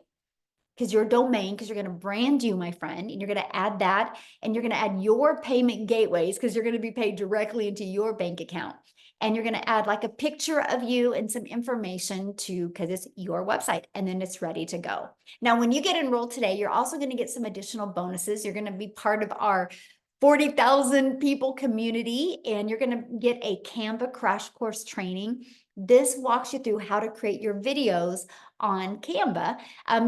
because your domain, because you're going to brand you, my friend, and you're going to add that, and you're going to add your payment gateways, because you're going to be paid directly into your bank account. And you're going to add like a picture of you and some information because it's your website, and then it's ready to go. Now, when you get enrolled today, you're also going to get some additional bonuses. You're going to be part of our 40,000 people community, and you're going to get a Canva crash course training. This walks you through how to create your videos on Canva.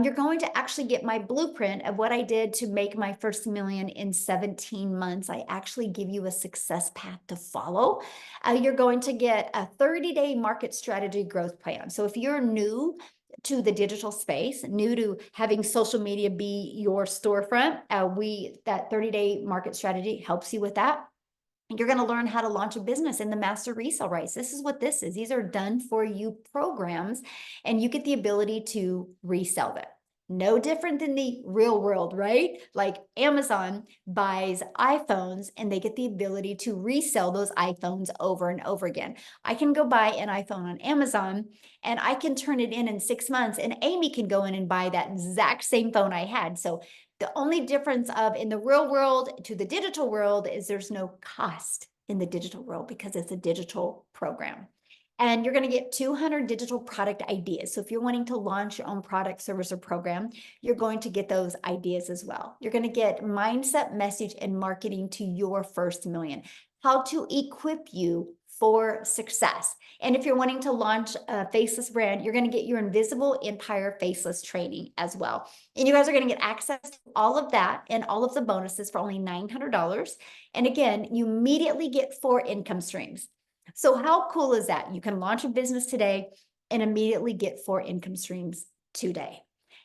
You're going to actually get my blueprint of what I did to make my first million in 17 months. I actually give you a success path to follow. You're going to get a 30-day market strategy growth plan. So if you're new to the digital space, new to having social media be your storefront, that 30-day market strategy helps you with that. And you're going to learn how to launch a business in the master resale rights. This is what this is. These are done for you programs, and you get the ability to resell them. No different than the real world, right? Like Amazon buys iPhones and they get the ability to resell those iPhones over and over again. I can go buy an iPhone on Amazon and I can turn it in 6 months, and Amy can go in and buy that exact same phone I had. So the only difference of in the real world to the digital world is there's no cost in the digital world because it's a digital program. And you're going to get 200 digital product ideas. So if you're wanting to launch your own product, service, or program, you're going to get those ideas as well. You're going to get mindset, message, and marketing to your first million. How to equip you for success. And if you're wanting to launch a faceless brand, you're going to get your Invisible Empire Faceless training as well. And you guys are going to get access to all of that and all of the bonuses for only $900. And again, you immediately get 4 income streams. So how cool is that? You can launch a business today and immediately get 4 income streams today.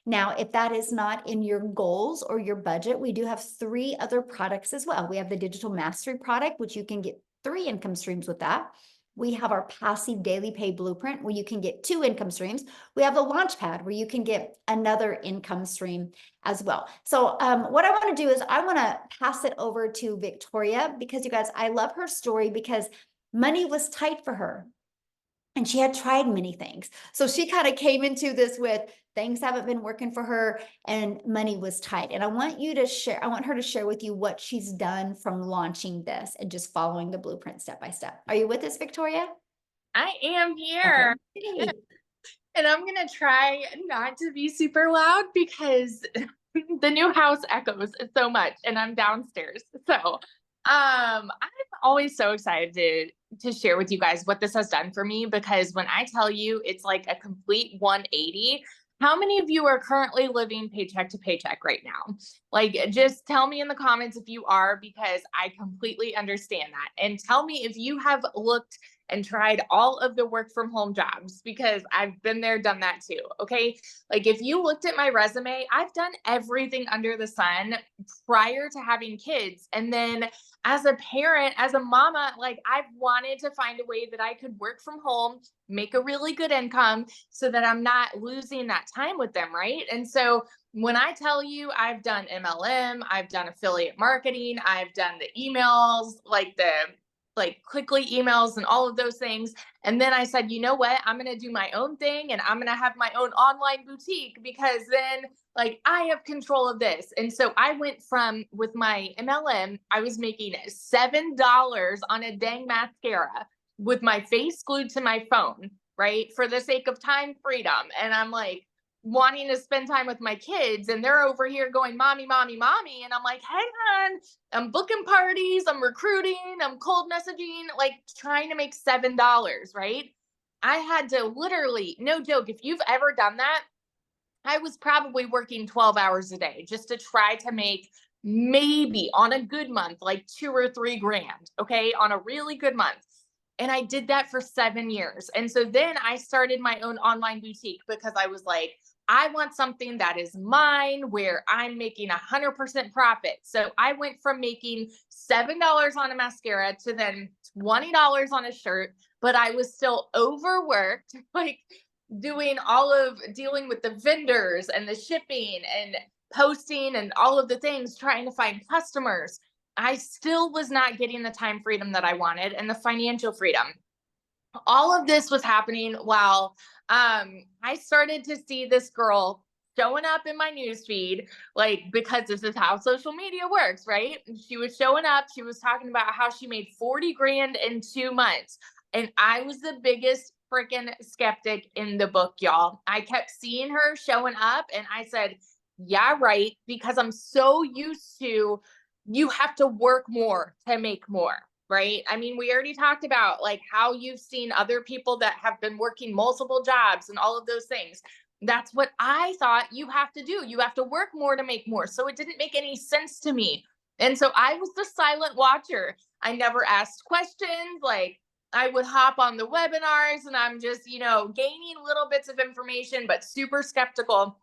Now, if that is not in your goals or your budget, we do have 3 other products as well. We have the Digital Mastery product, which you can get 3 income streams with that. We have our Passive Daily Pay Blueprint, where you can get 2 income streams. We have the Launchpad, where you can get another income stream as well. So what I want to do is I want to pass it over to Victoria, because you guys, I love her story because money was tight for her. And she had tried many things. So she kind of came into this with things haven't been working for her and money was tight. And I want her to share with you what she's done from launching this and just following the blueprint step by step. Are you with us, Victoria? I am here. Okay. And I'm going to try not to be super loud because the new house echoes so much and I'm downstairs. So, I'm always so excited to share with you guys what this has done for me, because when I tell you it's like a complete 180, how many of you are currently living paycheck to paycheck right now? Like, just tell me in the comments if you are, because I completely understand that. And tell me if you have looked and tried all of the work from home jobs, because I've been there, done that too. Okay. Like, if you looked at my resume, I've done everything under the sun prior to having kids. And then as a parent, as a mama, like, I've wanted to find a way that I could work from home, make a really good income so that I'm not losing that time with them. Right. And so when I tell you I've done MLM, I've done affiliate marketing, I've done the emails, like quickly emails and all of those things. And then I said, you know what, I'm going to do my own thing and I'm going to have my own online boutique, because then like I have control of this. And so I went from, with my MLM, I was making $7 on a dang mascara with my face glued to my phone, right? For the sake of time freedom. And I'm like, wanting to spend time with my kids, and they're over here going, mommy, mommy, mommy. And I'm like, hang on, I'm booking parties, I'm recruiting, I'm cold messaging, like trying to make $7, right? I had to literally, no joke, if you've ever done that, I was probably working 12 hours a day just to try to make maybe on a good month, like 2 or 3 grand. Okay. On a really good month. And I did that for 7 years. And so then I started my own online boutique, because I was like, I want something that is mine, where I'm making 100% profit. So I went from making $7 on a mascara to then $20 on a shirt, but I was still overworked, like dealing with the vendors and the shipping and posting and all of the things, trying to find customers. I still was not getting the time freedom that I wanted and the financial freedom. All of this was happening while I started to see this girl showing up in my newsfeed, like, because this is how social media works, right? She was showing up, she was talking about how she made 40 grand in 2 months. And I was the biggest freaking skeptic in the book, y'all. I kept seeing her showing up and I said, yeah, right. Because I'm so used to, you have to work more to make more. Right? I mean, we already talked about like how you've seen other people that have been working multiple jobs and all of those things. That's what I thought you have to do. You have to work more to make more. So it didn't make any sense to me. And so I was the silent watcher. I never asked questions. Like, I would hop on the webinars and I'm just, gaining little bits of information, but super skeptical.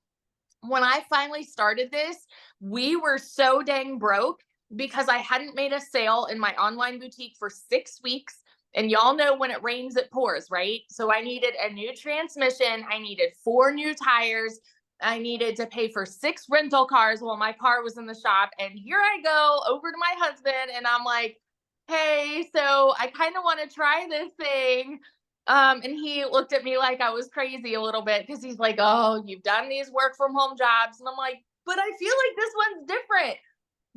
When I finally started this, we were so dang broke because I hadn't made a sale in my online boutique for 6 weeks. And y'all know when it rains, it pours, right? So I needed a new transmission. I needed 4 new tires. I needed to pay for 6 rental cars while my car was in the shop. And here I go over to my husband and I'm like, hey, so I kind of want to try this thing. And he looked at me like I was crazy a little bit, because he's like, oh, you've done these work from home jobs. And I'm like, but I feel like this one's different.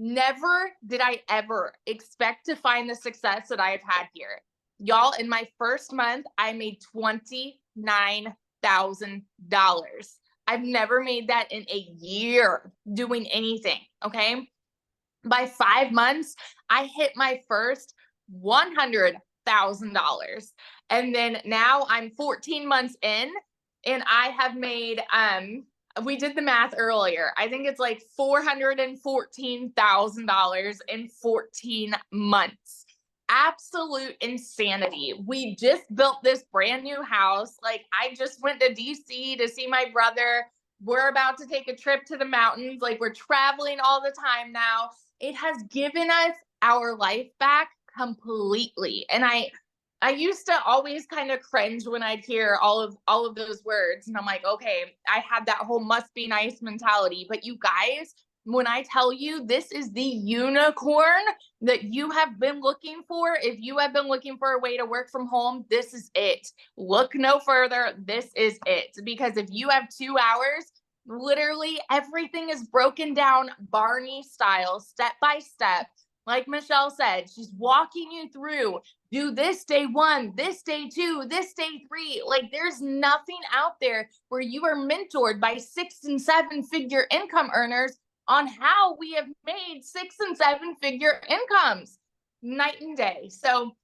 Never did I ever expect to find the success that I have had here. Y'all, in my first month, I made $29,000. I've never made that in a year doing anything, okay? By 5 months, I hit my first $100,000. And then now I'm 14 months in and I have made, we did the math earlier. I think it's like $414,000 in 14 months. Absolute insanity. We just built this brand new house. Like, I just went to DC to see my brother. We're about to take a trip to the mountains. Like, we're traveling all the time now. It has given us our life back completely. And I used to always kind of cringe when I'd hear all of those words. And I'm like, okay, I had that whole must be nice mentality. But you guys, when I tell you this is the unicorn that you have been looking for, if you have been looking for a way to work from home, this is it. Look no further. This is it. Because if you have 2 hours, literally everything is broken down Barney style, step by step. Like Michelle said, she's walking you through, do this day 1, this day 2, this day 3. Like there's nothing out there where you are mentored by 6 and 7 figure income earners on how we have made 6 and 7 figure incomes night and day. So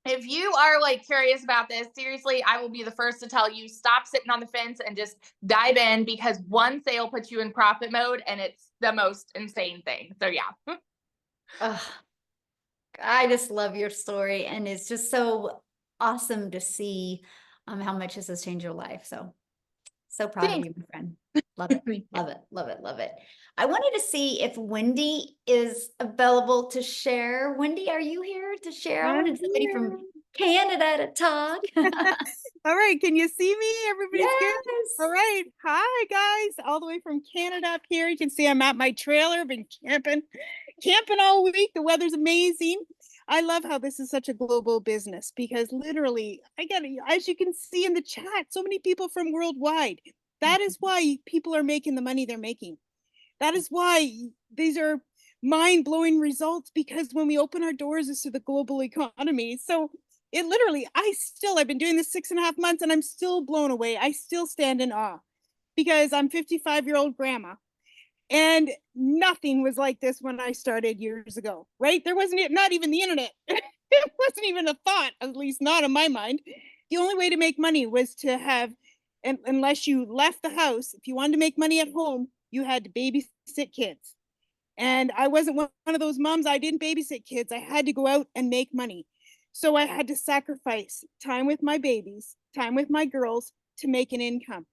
if you are like curious about this, seriously, I will be the first to tell you, stop sitting on the fence and just dive in, because one sale puts you in profit mode and it's the most insane thing. So yeah. Ugh, I just love your story, and it's just so awesome to see how much this has changed your life. So proud of you, my friend. Love it. Love it. Love it. Love it. I wanted to see if Wendy is available to share. Wendy, are you here to share? I wanted somebody from Canada to talk. All right, can you see me? Everybody's good? Yes. All right. Hi, guys. All the way from Canada up here. You can see I'm at my trailer. Been camping all week. The weather's amazing. I love how this is such a global business, because literally, as you can see in the chat, so many people from worldwide. That is why people are making the money they're making. That is why these are mind-blowing results, because when we open our doors, it's to the global economy. So it literally, I've been doing this 6.5 months and I'm still blown away. I still stand in awe, because I'm 55-year-old grandma, and nothing was like this when I started years ago, right? There wasn't, not even the internet. It wasn't even a thought, at least not in my mind. The only way to make money was to have, unless you left the house, if you wanted to make money at home, you had to babysit kids. And I wasn't one of those moms. I didn't babysit kids. I had to go out and make money. So I had to sacrifice time with my babies, time with my girls, to make an income.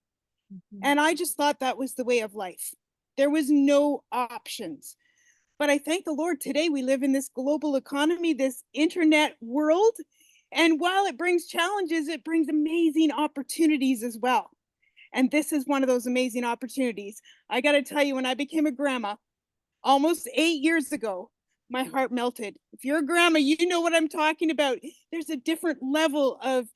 And I just thought that was the way of life. There was no options. But I thank the Lord, today we live in this global economy, this internet world. And while it brings challenges, it brings amazing opportunities as well. And this is one of those amazing opportunities. I got to tell you, when I became a grandma almost 8 years ago, my heart melted. If you're a grandma, you know what I'm talking about. There's a different level of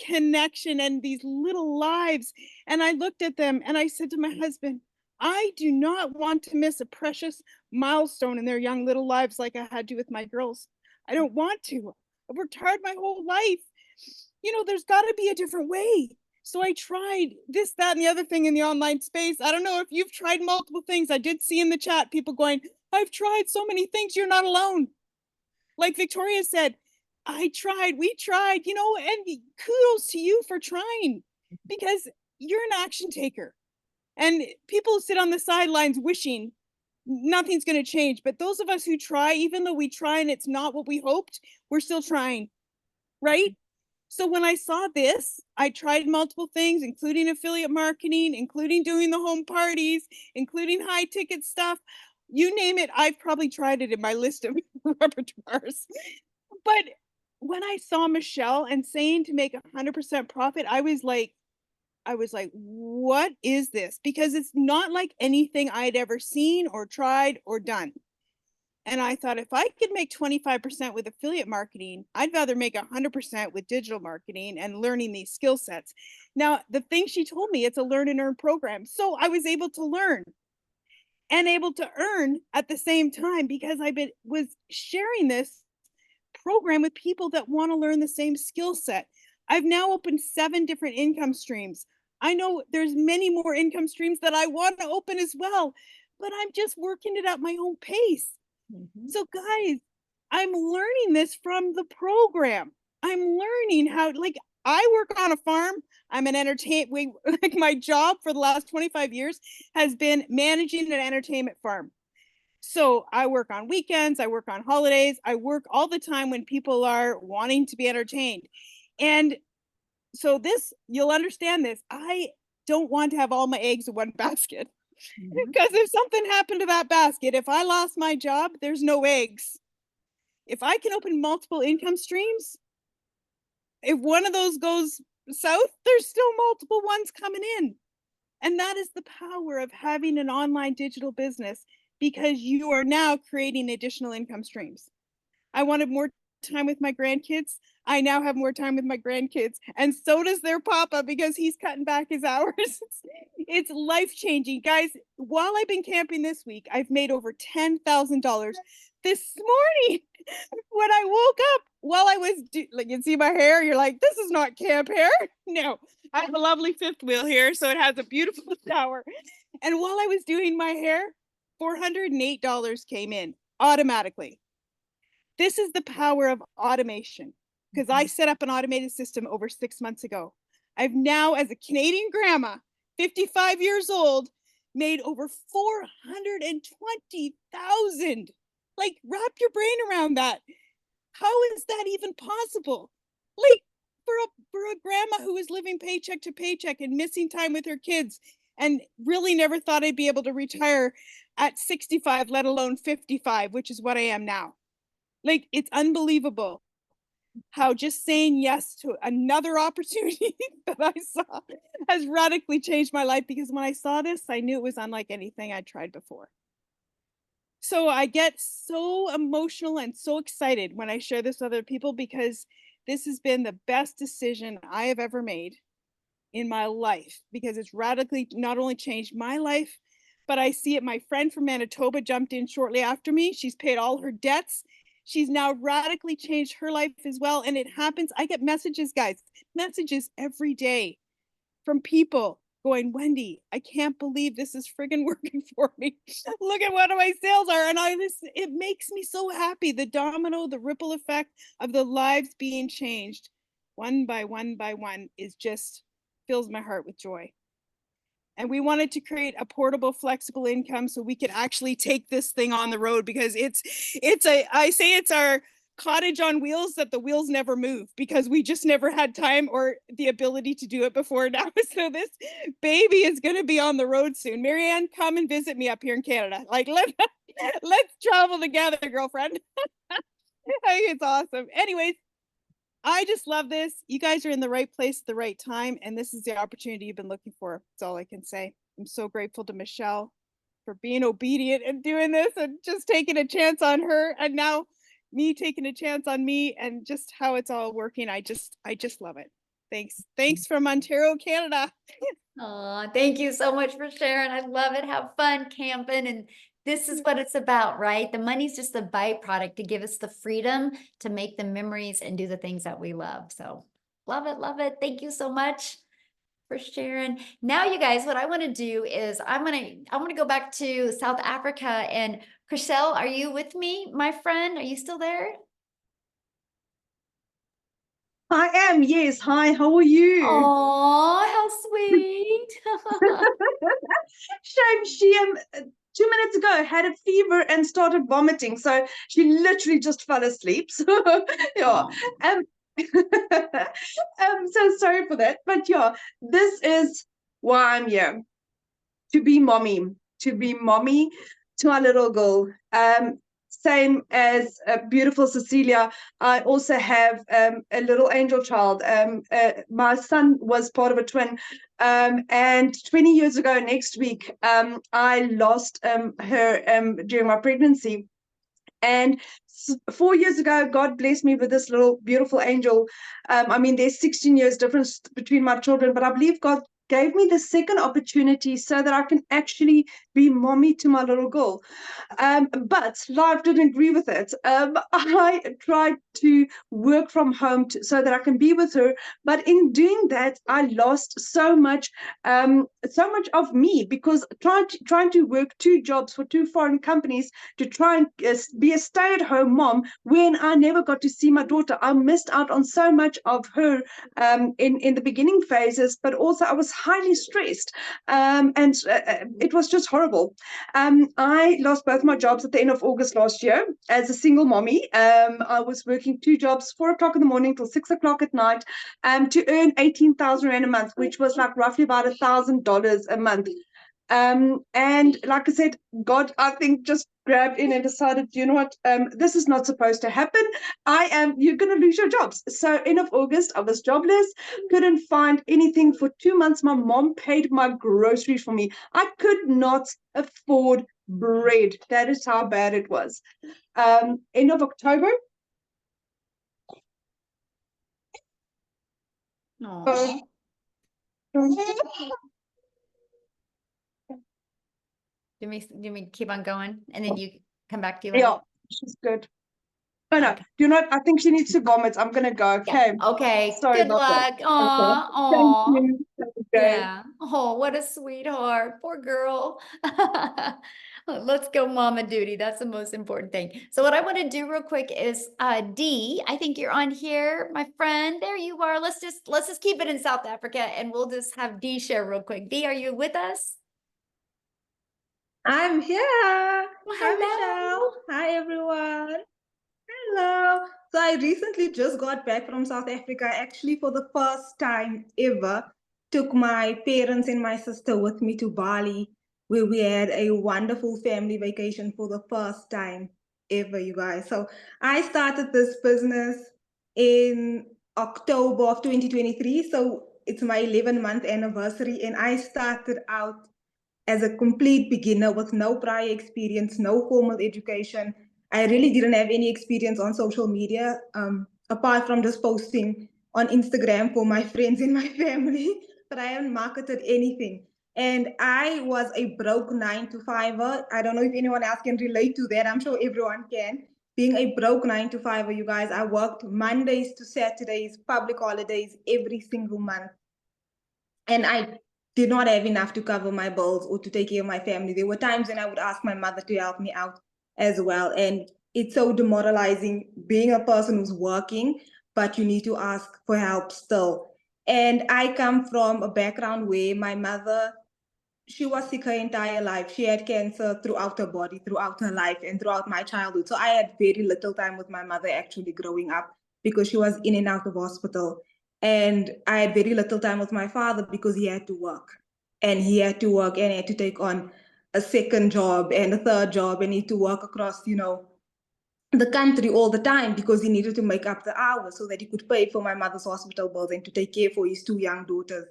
connection and these little lives. And I looked at them and I said to my husband, I do not want to miss a precious milestone in their young little lives like I had to with my girls. I don't want to. I've worked hard my whole life. There's got to be a different way. So I tried this, that, and the other thing in the online space. I don't know if you've tried multiple things. I did see in the chat people going, I've tried so many things. You're not alone. Like Victoria said, we tried, and kudos to you for trying, because you're an action taker. And people sit on the sidelines wishing nothing's going to change. But those of us who try, even though we try and it's not what we hoped, we're still trying, right? So when I saw this, I tried multiple things, including affiliate marketing, including doing the home parties, including high ticket stuff. You name it, I've probably tried it in my list of repertoires. But when I saw Michelle and saying to make 100% profit, I was like, what is this? Because it's not like anything I'd ever seen or tried or done. And I thought, if I could make 25% with affiliate marketing, I'd rather make 100% with digital marketing and learning these skill sets. Now, the thing she told me, it's a learn and earn program. So I was able to learn and able to earn at the same time, because was sharing this program with people that want to learn the same skill set. I've now opened 7 different income streams. I know there's many more income streams that I want to open as well, but I'm just working it at my own pace. So guys, I'm learning this from the program. I'm learning how, I work on a farm. I'm an like my job for the last 25 years has been managing an entertainment farm. So I work on weekends, I work on holidays, I work all the time when people are wanting to be entertained. And so you'll understand this. I don't want to have all my eggs in one basket. Because if something happened to that basket, if I lost my job, there's no eggs. If I can open multiple income streams, if one of those goes south, there's still multiple ones coming in. And that is the power of having an online digital business. because you are now creating additional income streams. I wanted more time with my grandkids. I now have more time with my grandkids, and so does their papa because he's cutting back his hours. It's life-changing. Guys, while I've been camping this week, I've made over $10,000 this morning. When I woke up while I was like, you see my hair, you're like, this is not camp hair. No, I have a lovely fifth wheel here, so it has a beautiful shower. And while I was doing my hair, $408 came in automatically. This is the power of automation, because I set up an automated system over 6 months ago. I've now, as a Canadian grandma, 55 years old, made over 420,000. Like, wrap your brain around that. How is that even possible? Like, for a grandma who is living paycheck to paycheck and missing time with her kids, and really never thought I'd be able to retire at 65, let alone 55, which is what I am now. Like, it's unbelievable how just saying yes to another opportunity that I saw has radically changed my life, because when I saw this, I knew it was unlike anything I'd tried before. So I get so emotional and so excited when I share this with other people, because this has been the best decision I have ever made in my life, because it's radically not only changed my life, but I see it. My friend from Manitoba jumped in shortly after me. She's paid all her debts. She's now radically changed her life as well. And it happens. I get messages, guys, messages every day from people going, Wendy, I can't believe this is friggin' working for me. Look at what my sales are. And it makes me so happy. The domino, the ripple effect of the lives being changed one by one by one is just fills my heart with joy. And we wanted to create a portable, flexible income so we could actually take this thing on the road, because I say it's our cottage on wheels that the wheels never move, because we just never had time or the ability to do it before now. So this baby is going to be on the road soon. Marianne, come and visit me up here in Canada. Like, let's travel together, girlfriend. I think it's awesome. Anyways, I just love this. You guys are in the right place at the right time, and this is the opportunity you've been looking for. That's all I can say. I'm so grateful to Michelle for being obedient and doing this and just taking a chance on her, and now me taking a chance on me, and just how it's all working. I just love it. Thanks from Ontario, Canada. Oh, thank you so much for sharing. I love it. Have fun camping. And this is what it's about, right? The money's just a byproduct to give us the freedom to make the memories and do the things that we love. So love it. Love it. Thank you so much for sharing. Now, you guys, what I want to do is I want to go back to South Africa. And Chriselle, are you with me, my friend? Are you still there? I am, yes. Hi, how are you? Oh, how sweet. Shame she 2 minutes ago had a fever and started vomiting, so she literally just fell asleep. So yeah. I'm so sorry for that. But yeah, this is why I'm here. To be mommy to our little girl. Same as beautiful Cecilia, I also have a little angel child. My son was part of a twin, and 20 years ago next week, I lost her during my pregnancy. And 4 years ago, God blessed me with this little beautiful angel. I mean, there's 16 years difference between my children, but I believe God gave me the second opportunity so that I can actually be mommy to my little girl. But life didn't agree with it. I tried to work from home so that I can be with her. But in doing that, I lost so much of me, because trying to work 2 jobs for 2 foreign companies to try and be a stay-at-home mom when I never got to see my daughter. I missed out on so much of her in the beginning phases, but also I was highly stressed, and it was just horrible. I lost both my jobs at the end of August last year as a single mommy. I was working 2 jobs, 4 o'clock in the morning till 6 o'clock at night, to earn 18,000 Rand a month, which was like roughly about $1,000 a month. And like I said, God, I think, just grabbed in and decided, you know what, this is not supposed to happen. You're going to lose your jobs. So end of August, I was jobless, couldn't find anything for 2 months. My mom paid my groceries for me. I could not afford bread. That is how bad it was. End of October. Aw. Do me keep on going and then you come back to you? Yeah, she's good. Oh no, Okay. do not. I think she needs to vomit. I'm gonna go. Yeah. Okay. Okay. Sorry Good about that. luck. Aw. Thank Aw. you. Okay. Yeah. Oh, what a sweetheart. Poor girl. Let's go mama duty. That's the most important thing. So what I want to do real quick is Dee, I think you're on here, my friend. There you are. Let's just keep it in South Africa and we'll just have Dee share real quick. Dee, are you with us? I'm here. Hi, Hello. Michelle. Hi, everyone. Hello. So I recently just got back from South Africa. Actually, for the first time ever, took my parents and my sister with me to Bali, where we had a wonderful family vacation for the first time ever, you guys. So I started this business in October of 2023. So it's my 11-month anniversary, and I started out as a complete beginner with no prior experience, no formal education. I really didn't have any experience on social media, apart from just posting on Instagram for my friends and my family, but I haven't marketed anything. And I was a broke 9-to-5er. I don't know if anyone else can relate to that. I'm sure everyone can. Being a broke 9-to-5er, you guys, I worked Mondays to Saturdays, public holidays, every single month. And I did not have enough to cover my bills or to take care of my family. There were times when I would ask my mother to help me out as well. And it's so demoralizing being a person who's working, but you need to ask for help still. And I come from a background where my mother, she was sick her entire life. She had cancer throughout her body, throughout her life, and throughout my childhood. So I had very little time with my mother actually growing up because she was in and out of hospital. And I had very little time with my father because he had to work. And he had to work and he had to take on a second job and a third job and he had to work across, the country all the time because he needed to make up the hours so that he could pay for my mother's hospital bills and to take care for his 2 young daughters.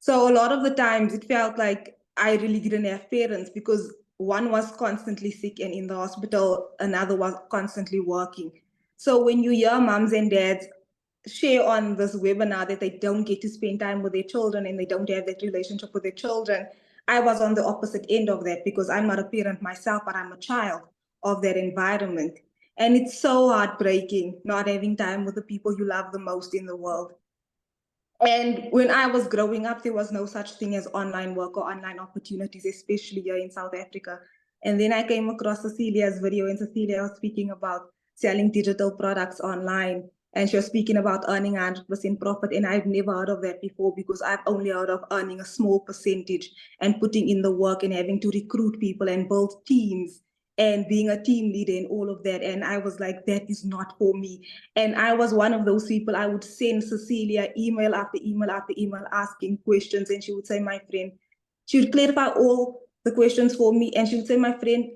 So a lot of the times it felt like I really didn't have parents because one was constantly sick and in the hospital, another was constantly working. So when you hear moms and dads share on this webinar that they don't get to spend time with their children and they don't have that relationship with their children, I was on the opposite end of that because I'm not a parent myself, but I'm a child of that environment. And it's so heartbreaking not having time with the people you love the most in the world. And when I was growing up, there was no such thing as online work or online opportunities, especially here in South Africa. And then I came across Cecilia's video, and Cecilia was speaking about selling digital products online. And she was speaking about earning 100% profit. And I've never heard of that before because I've only heard of earning a small percentage and putting in the work and having to recruit people and build teams and being a team leader and all of that. And I was like, that is not for me. And I was one of those people. I would send Cecilia email after email after email asking questions. And she would say, my friend, she would clarify all the questions for me. And she would say, my friend,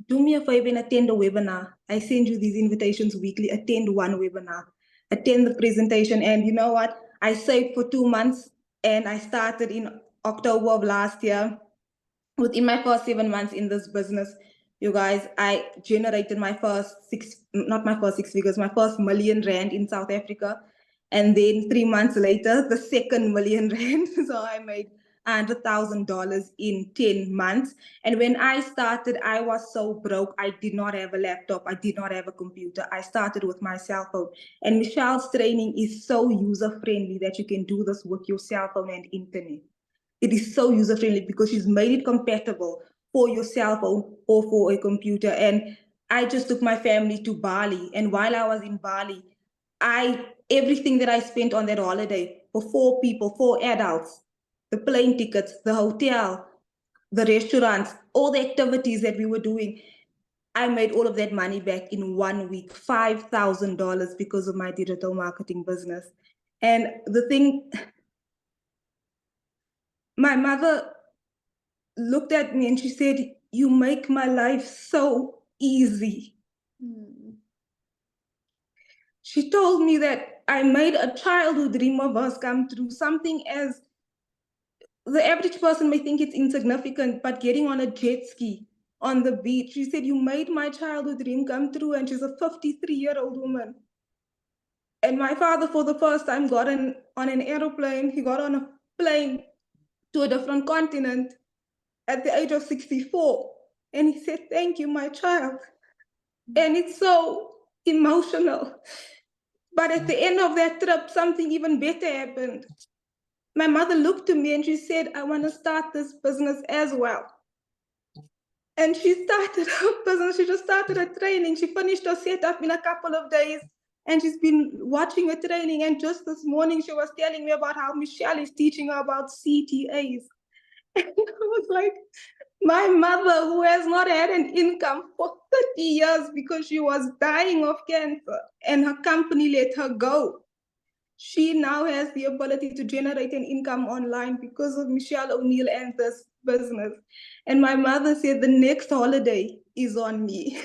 do me a favor and attend a webinar. I send you these invitations weekly. Attend one webinar, attend the presentation. And you know what? I saved for 2 months and I started in October of last year. Within my first 7 months in this business, you guys, I generated my first not my first 6 figures, my first R1 million in South Africa. And then 3 months later, the second R1 million. So I made $100,000 in 10 months. And when I started, I was so broke. I did not have a laptop. I did not have a computer. I started with my cell phone. And Michelle's training is so user-friendly that you can do this with your cell phone and internet. It is so user-friendly because she's made it compatible for your cell phone or for a computer. And I just took my family to Bali. And while I was in Bali, everything that I spent on that holiday for 4 people, 4 adults, the plane tickets, the hotel, the restaurants, all the activities that we were doing, I made all of that money back in 1 week, $5,000 because of my digital marketing business. And the thing, my mother looked at me and she said, you make my life so easy. She told me that I made a childhood dream of hers come true, something as the average person may think it's insignificant, but getting on a jet ski on the beach. She said, "You made my childhood dream come true." And she's a 53-year-old woman. And my father, for the first time, got on an aeroplane. He got on a plane to a different continent at the age of 64. And he said, "Thank you, my child." And it's so emotional. But at the end of that trip, something even better happened. My mother looked to me and she said, "I want to start this business as well." And she started her business. She just started her training. She finished her setup in a couple of days. And she's been watching her training. And just this morning, she was telling me about how Michelle is teaching her about CTAs. And I was like, my mother, who has not had an income for 30 years because she was dying of cancer and her company let her go, she now has the ability to generate an income online because of Michelle O'Neill and this business. And my mother said the next holiday is on me.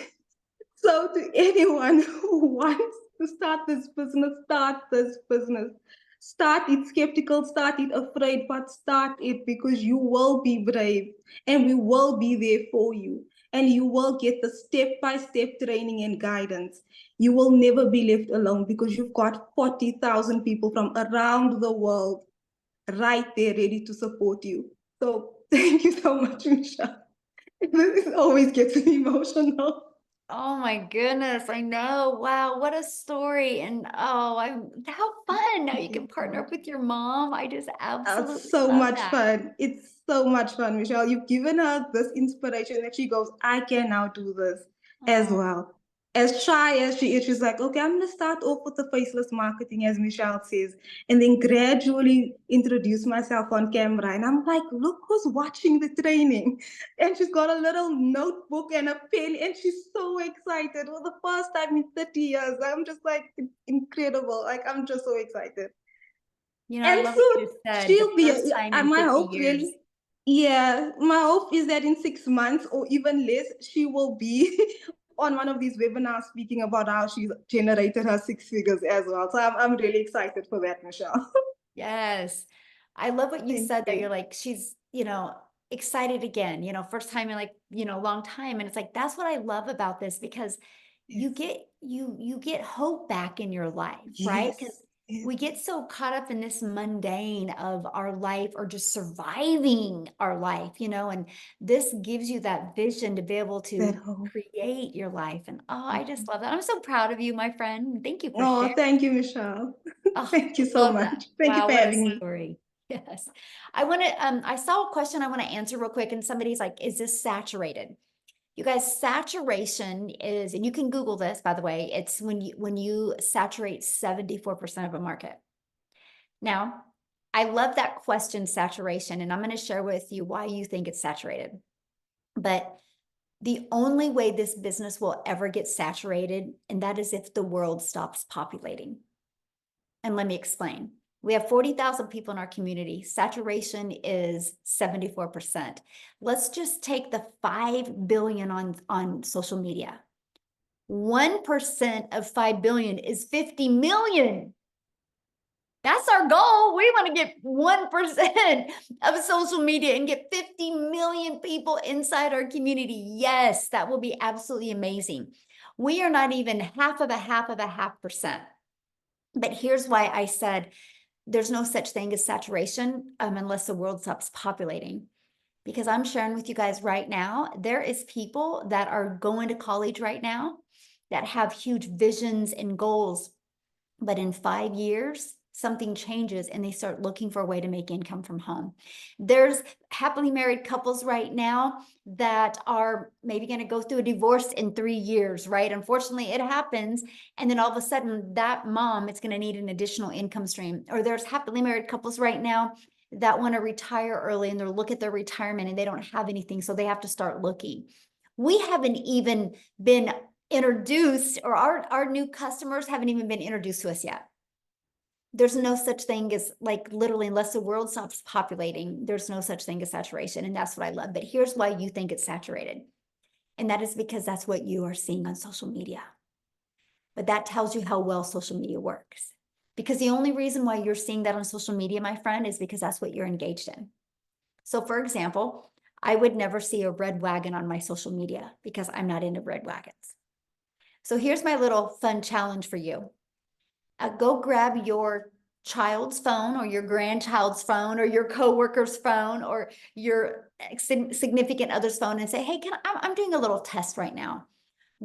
So to anyone who wants to start this business, start this business. Start it skeptical, start it afraid, but start it because you will be brave and we will be there for you. And you will get the step-by-step training and guidance. You will never be left alone because you've got 40,000 people from around the world right there ready to support you. So thank you so much, Michelle. This always gets me emotional. Oh my goodness, I know. Wow, what a story. And how fun. Now you can partner up with your mom. I just absolutely It's so love much that. fun. It's so much fun, Michelle. You've given her this inspiration that she goes, "I can now do this as Aw. well." As shy as she is, she's like, "Okay, I'm gonna start off with the faceless marketing," as Michelle says, and then gradually introduce myself on camera. And I'm like, "Look who's watching the training." And she's got a little notebook and a pen, and she's so excited. For the first time in 30 years. I'm just like, it's incredible. Like, I'm just so excited. You know, I And love what you soon said. she'll The be, first time in my 50 hope years. really, yeah, my hope is that in 6 months or even less, she will be on one of these webinars speaking about how she's generated her 6 figures as well. So I'm really excited for that, Michelle. Yes. I love what you Thank said that you. you're like, she's, excited again, first time in like, long time. And it's like, that's what I love about this because you get you get hope back in your life, right? Yes, Because yes. we get so caught up in this mundane of our life or just surviving our life, and this gives you that vision to be able to That hope. create your life. And I just love that. I'm so proud of you, my friend. Thank you for Oh, sharing. thank you, Michelle. Oh, Thank you so love that. much. Thank you Wow, for what a having me. story. Yes. I saw a question I want to answer real quick, and somebody's like, is this saturated? You guys, saturation is, and you can Google this, by the way, it's when you saturate 74% of a market. Now, I love that question, saturation, and I'm going to share with you why you think it's saturated. But the only way this business will ever get saturated, and that is if the world stops populating. And let me explain. We have 40,000 people in our community. Saturation is 74%. Let's just take the 5 billion on social media. 1% of 5 billion is 50 million. That's our goal. We want to get 1% of social media and get 50 million people inside our community. Yes, that will be absolutely amazing. We are not even half of a half percent. But here's why I said there's no such thing as saturation unless the world stops populating. Because I'm sharing with you guys right now, there is people that are going to college right now that have huge visions and goals. But in 5 years, something changes and they start looking for a way to make income from home. There's happily married couples right now that are maybe going to go through a divorce in 3 years, right? Unfortunately, it happens. And then all of a sudden that mom is going to need an additional income stream. Or there's happily married couples right now that want to retire early and they're look at their retirement and they don't have anything. So they have to start looking. We haven't even been introduced, or our new customers haven't even been introduced to us yet. There's no such thing as, like, literally, unless the world stops populating, there's no such thing as saturation. And that's what I love. But here's why you think it's saturated. And that is because that's what you are seeing on social media. But that tells you how well social media works. Because the only reason why you're seeing that on social media, my friend, is because that's what you're engaged in. So for example, I would never see a red wagon on my social media because I'm not into red wagons. So here's my little fun challenge for you. Go grab your child's phone or your grandchild's phone or your coworker's phone or your significant other's phone and say, hey, I'm doing a little test right now.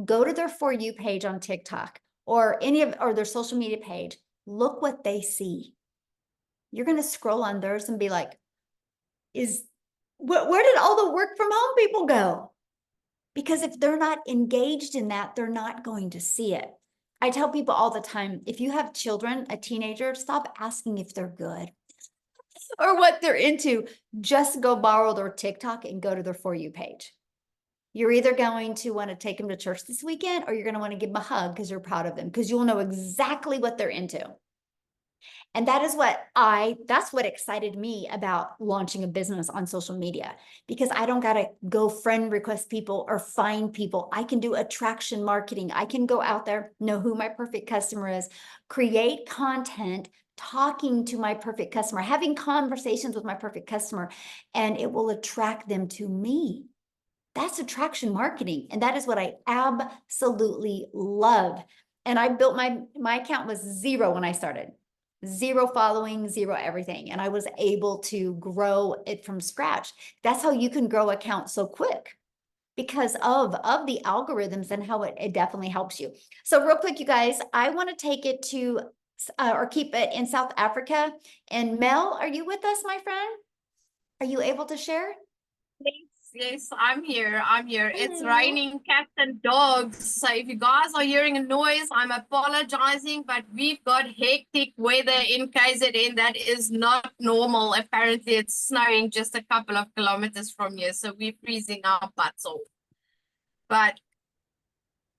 Go to their For You page on TikTok or their social media page. Look what they see. You're going to scroll on theirs and be like, where did all the work from home people go? Because if they're not engaged in that, they're not going to see it. I tell people all the time, if you have children, a teenager, stop asking if they're good or what they're into. Just go borrow their TikTok and go to their For You page. You're either going to want to take them to church this weekend or you're going to want to give them a hug because you're proud of them because you'll know exactly what they're into. And that is that's what excited me about launching a business on social media, because I don't got to go friend request people or find people. I can do attraction marketing. I can go out there, know who my perfect customer is, create content, talking to my perfect customer, having conversations with my perfect customer, and it will attract them to me. That's attraction marketing. And that is what I absolutely love. And I built my account was 0 when I started. 0 following, 0 everything. And I was able to grow it from scratch. That's how you can grow accounts so quick because of the algorithms and how it definitely helps you. So real quick, you guys, I want to take it to or keep it in South Africa. And Mel, are you with us, my friend? Are you able to share? Yes, I'm here. It's Hello. raining cats and dogs. So if you guys are hearing a noise, I'm apologizing, but we've got hectic weather in KZN. That is not normal. Apparently, it's snowing just a couple of kilometers from here. So we're freezing our butts off. But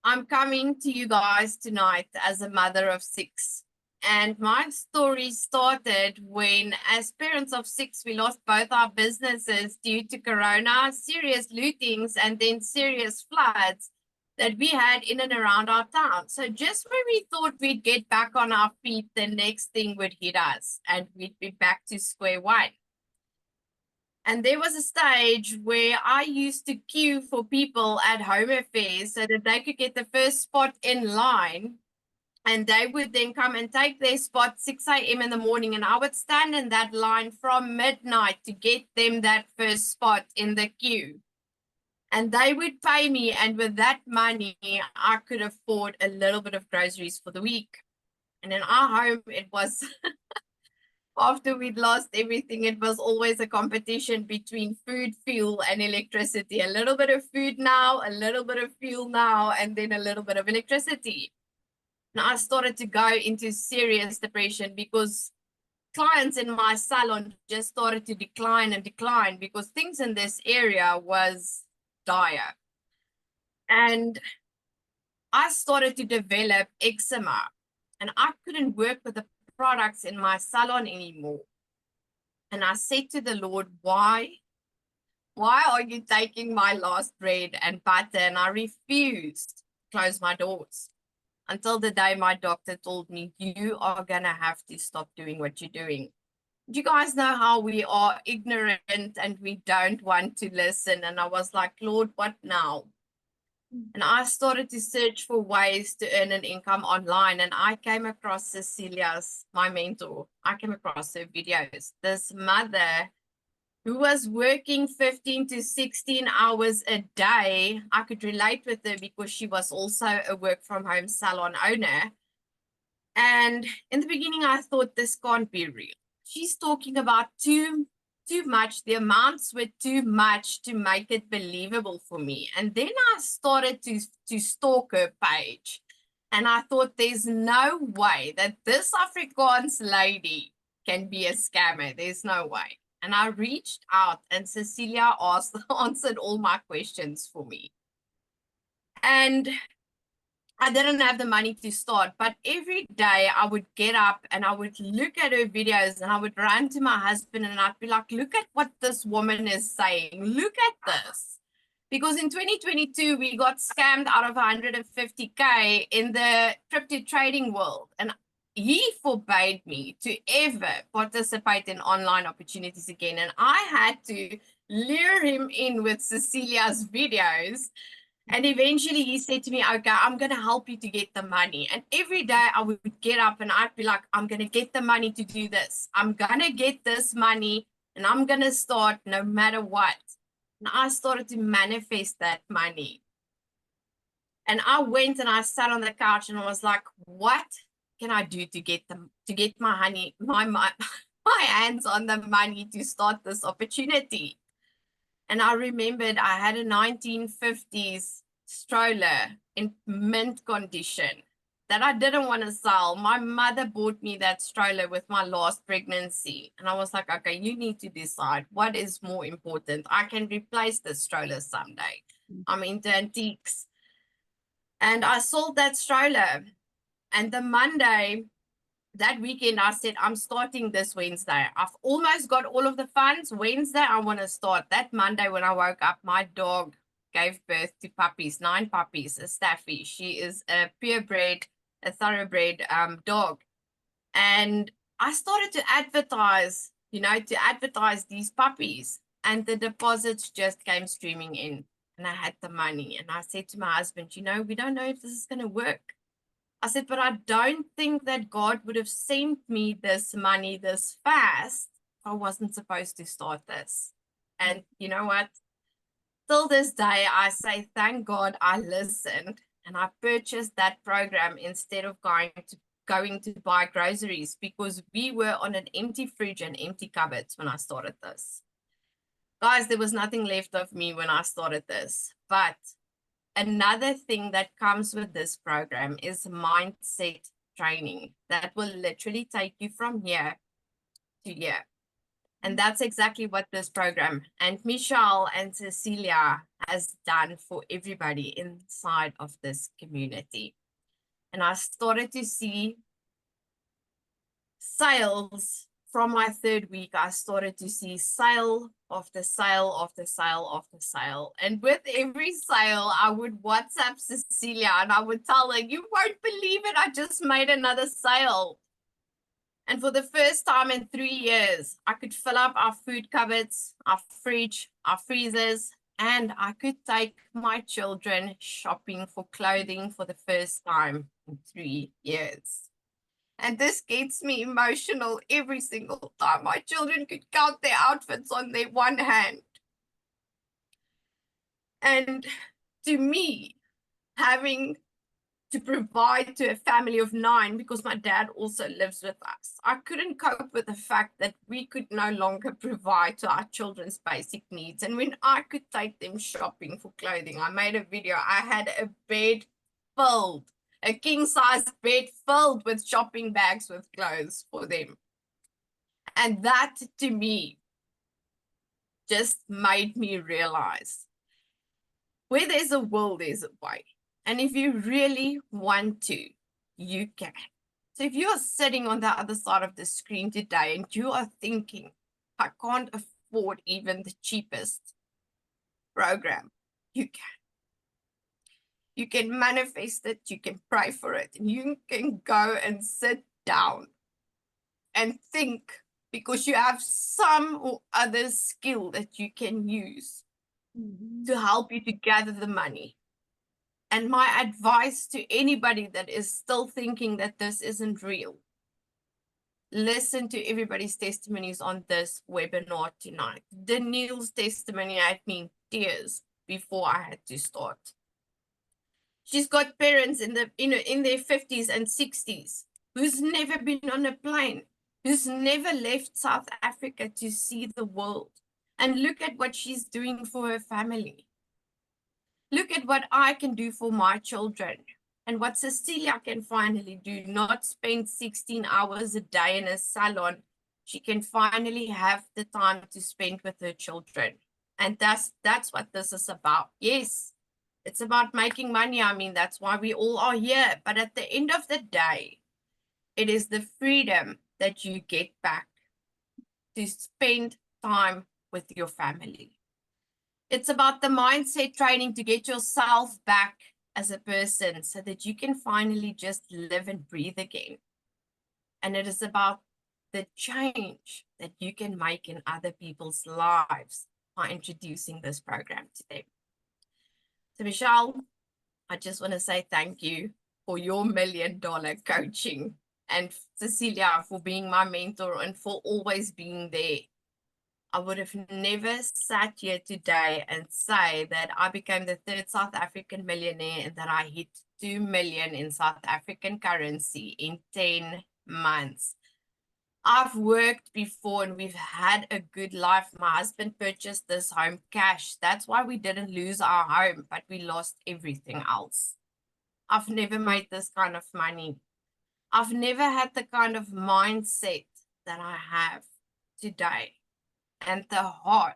I'm coming to you guys tonight as a mother of 6. And my story started when, as parents of 6, we lost both our businesses due to Corona, serious lootings, and then serious floods that we had in and around our town. So just when we thought we'd get back on our feet, the next thing would hit us and we'd be back to square one. And there was a stage where I used to queue for people at home affairs so that they could get the first spot in line. And they would then come and take their spot 6 a.m. in the morning. And I would stand in that line from midnight to get them that first spot in the queue. And they would pay me. And with that money, I could afford a little bit of groceries for the week. And in our home, it was, after we'd lost everything, it was always a competition between food, fuel, and electricity. A little bit of food now, a little bit of fuel now, and then a little bit of electricity. And I started to go into serious depression because clients in my salon just started to decline and decline because things in this area was dire. And I started to develop eczema and I couldn't work with the products in my salon anymore. And I said to the Lord, why are you taking my last bread and butter? And I refused to close my doors. Until the day my doctor told me, you are going to have to stop doing what you're doing. Do you guys know how we are ignorant and we don't want to listen? And I was like, Lord, what now? And I started to search for ways to earn an income online. And I came across Cecilia's, my mentor. I came across her videos. This mother who was working 15 to 16 hours a day. I could relate with her because she was also a work from home salon owner. And in the beginning, I thought this can't be real. She's talking about too much. The amounts were too much to make it believable for me. And then I started to stalk her page. And I thought there's no way that this Afrikaans lady can be a scammer. There's no way. And I reached out and Cecilia answered all my questions for me. And I didn't have the money to start, but every day I would get up and I would look at her videos and I would run to my husband and I'd be like, look at what this woman is saying. Look at this. Because in 2022, we got scammed out of 150K in the crypto trading world. And he forbade me to ever participate in online opportunities again. And I had to lure him in with Cecilia's videos. And eventually he said to me, okay, I'm going to help you to get the money. And every day I would get up and I'd be like, I'm going to get the money to do this. I'm going to get this money and I'm going to start no matter what. And I started to manifest that money. And I went and I sat on the couch and I was like, what can I do to get my hands on the money to start this opportunity? And I remembered I had a 1950s stroller in mint condition that I didn't want to sell. My mother bought me that stroller with my last pregnancy. And I was like, okay, you need to decide what is more important. I can replace the stroller someday. I'm into antiques. And I sold that stroller. And the Monday, that weekend, I said, I'm starting this Wednesday. I've almost got all of the funds. Wednesday, I want to start. That Monday, when I woke up, my dog gave birth to puppies, 9 puppies, a Staffy. She is a purebred, a thoroughbred dog. And I started to advertise, to advertise these puppies. And the deposits just came streaming in. And I had the money. And I said to my husband, we don't know if this is going to work. I said, but I don't think that God would have sent me this money this fast if I wasn't supposed to start this. And you know what? Till this day, I say, thank God I listened and I purchased that program instead of going to buy groceries, because we were on an empty fridge and empty cupboards when I started this. Guys, there was nothing left of me when I started this, but another thing that comes with this program is mindset training that will literally take you from here to here. And that's exactly what this program and Michelle and Cecilia has done for everybody inside of this community. And I started to see sales from my 3rd week. I started to see sale after sale after sale after sale. And with every sale, I would WhatsApp Cecilia and I would tell her, you won't believe it, I just made another sale. And for the first time in 3 years, I could fill up our food cupboards, our fridge, our freezers, and I could take my children shopping for clothing for the first time in 3 years. And this gets me emotional every single time. My children could count their outfits on their one hand. And to me, having to provide to a family of 9, because my dad also lives with us, I couldn't cope with the fact that we could no longer provide to our children's basic needs. And when I could take them shopping for clothing, I made a video. I had a bed filled, a king-size bed filled with shopping bags with clothes for them. And that, to me, just made me realize where there's a will, there's a way. And if you really want to, you can. So if you're sitting on the other side of the screen today and you are thinking, I can't afford even the cheapest program, you can. You can manifest it, you can pray for it, and you can go and sit down and think, because you have some or other skill that you can use to help you to gather the money. And my advice to anybody that is still thinking that this isn't real, listen to everybody's testimonies on this webinar tonight. Danielle's testimony had me in tears before I had to start. She's got parents in their 50s and 60s who's never been on a plane, who's never left South Africa to see the world. And look at what she's doing for her family. Look at what I can do for my children and what Cecilia can finally do, not spend 16 hours a day in a salon. She can finally have the time to spend with her children. And that's what this is about. Yes, it's about making money. I mean, that's why we all are here. But at the end of the day, it is the freedom that you get back to spend time with your family. It's about the mindset training to get yourself back as a person so that you can finally just live and breathe again. And it is about the change that you can make in other people's lives by introducing this program to them. So Michelle, I just want to say thank you for your $1 million coaching, and Cecilia for being my mentor and for always being there. I would have never sat here today and say that I became the 3rd South African millionaire and that I hit 2 million in South African currency in 10 months. I've worked before and we've had a good life. My husband purchased this home cash. That's why we didn't lose our home, but we lost everything else. I've never made this kind of money. I've never had the kind of mindset that I have today and the heart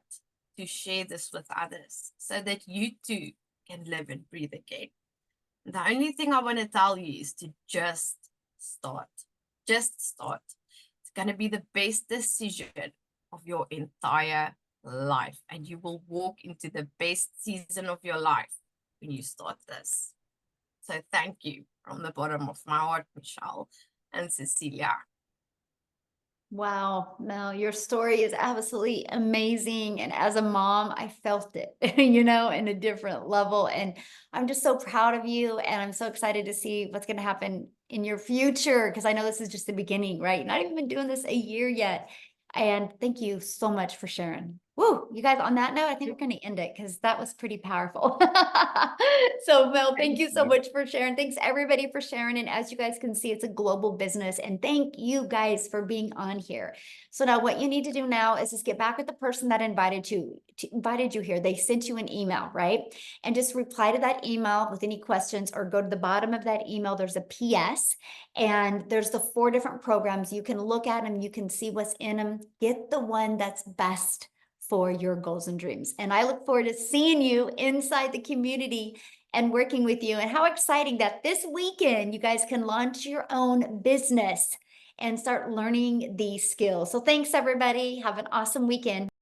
to share this with others so that you too can live and breathe again. The only thing I want to tell you is to just start. Just start. It's going to be the best decision of your entire life, and you will walk into the best season of your life when you start this. So thank you from the bottom of my heart, Michelle and Cecilia. Wow, Mel, your story is absolutely amazing. And as a mom, I felt it, you know, in a different level. And I'm just so proud of you. And I'm so excited to see what's going to happen in your future, because I know this is just the beginning, right? You're not even been doing this a year yet. And thank you so much for sharing. Woo, you guys, on that note, I think we're going to end it because that was pretty powerful. So Mel, thank you so much for sharing. Thanks everybody for sharing. And as you guys can see, it's a global business. And thank you guys for being on here. So now what you need to do now is just get back with the person that invited you here. They sent you an email, right? And just reply to that email with any questions, or go to the bottom of that email. There's a PS and there's the 4 different programs. You can look at them. You can see what's in them. Get the one that's best for your goals and dreams. And I look forward to seeing you inside the community and working with you. And how exciting that this weekend you guys can launch your own business and start learning these skills. So thanks everybody. Have an awesome weekend.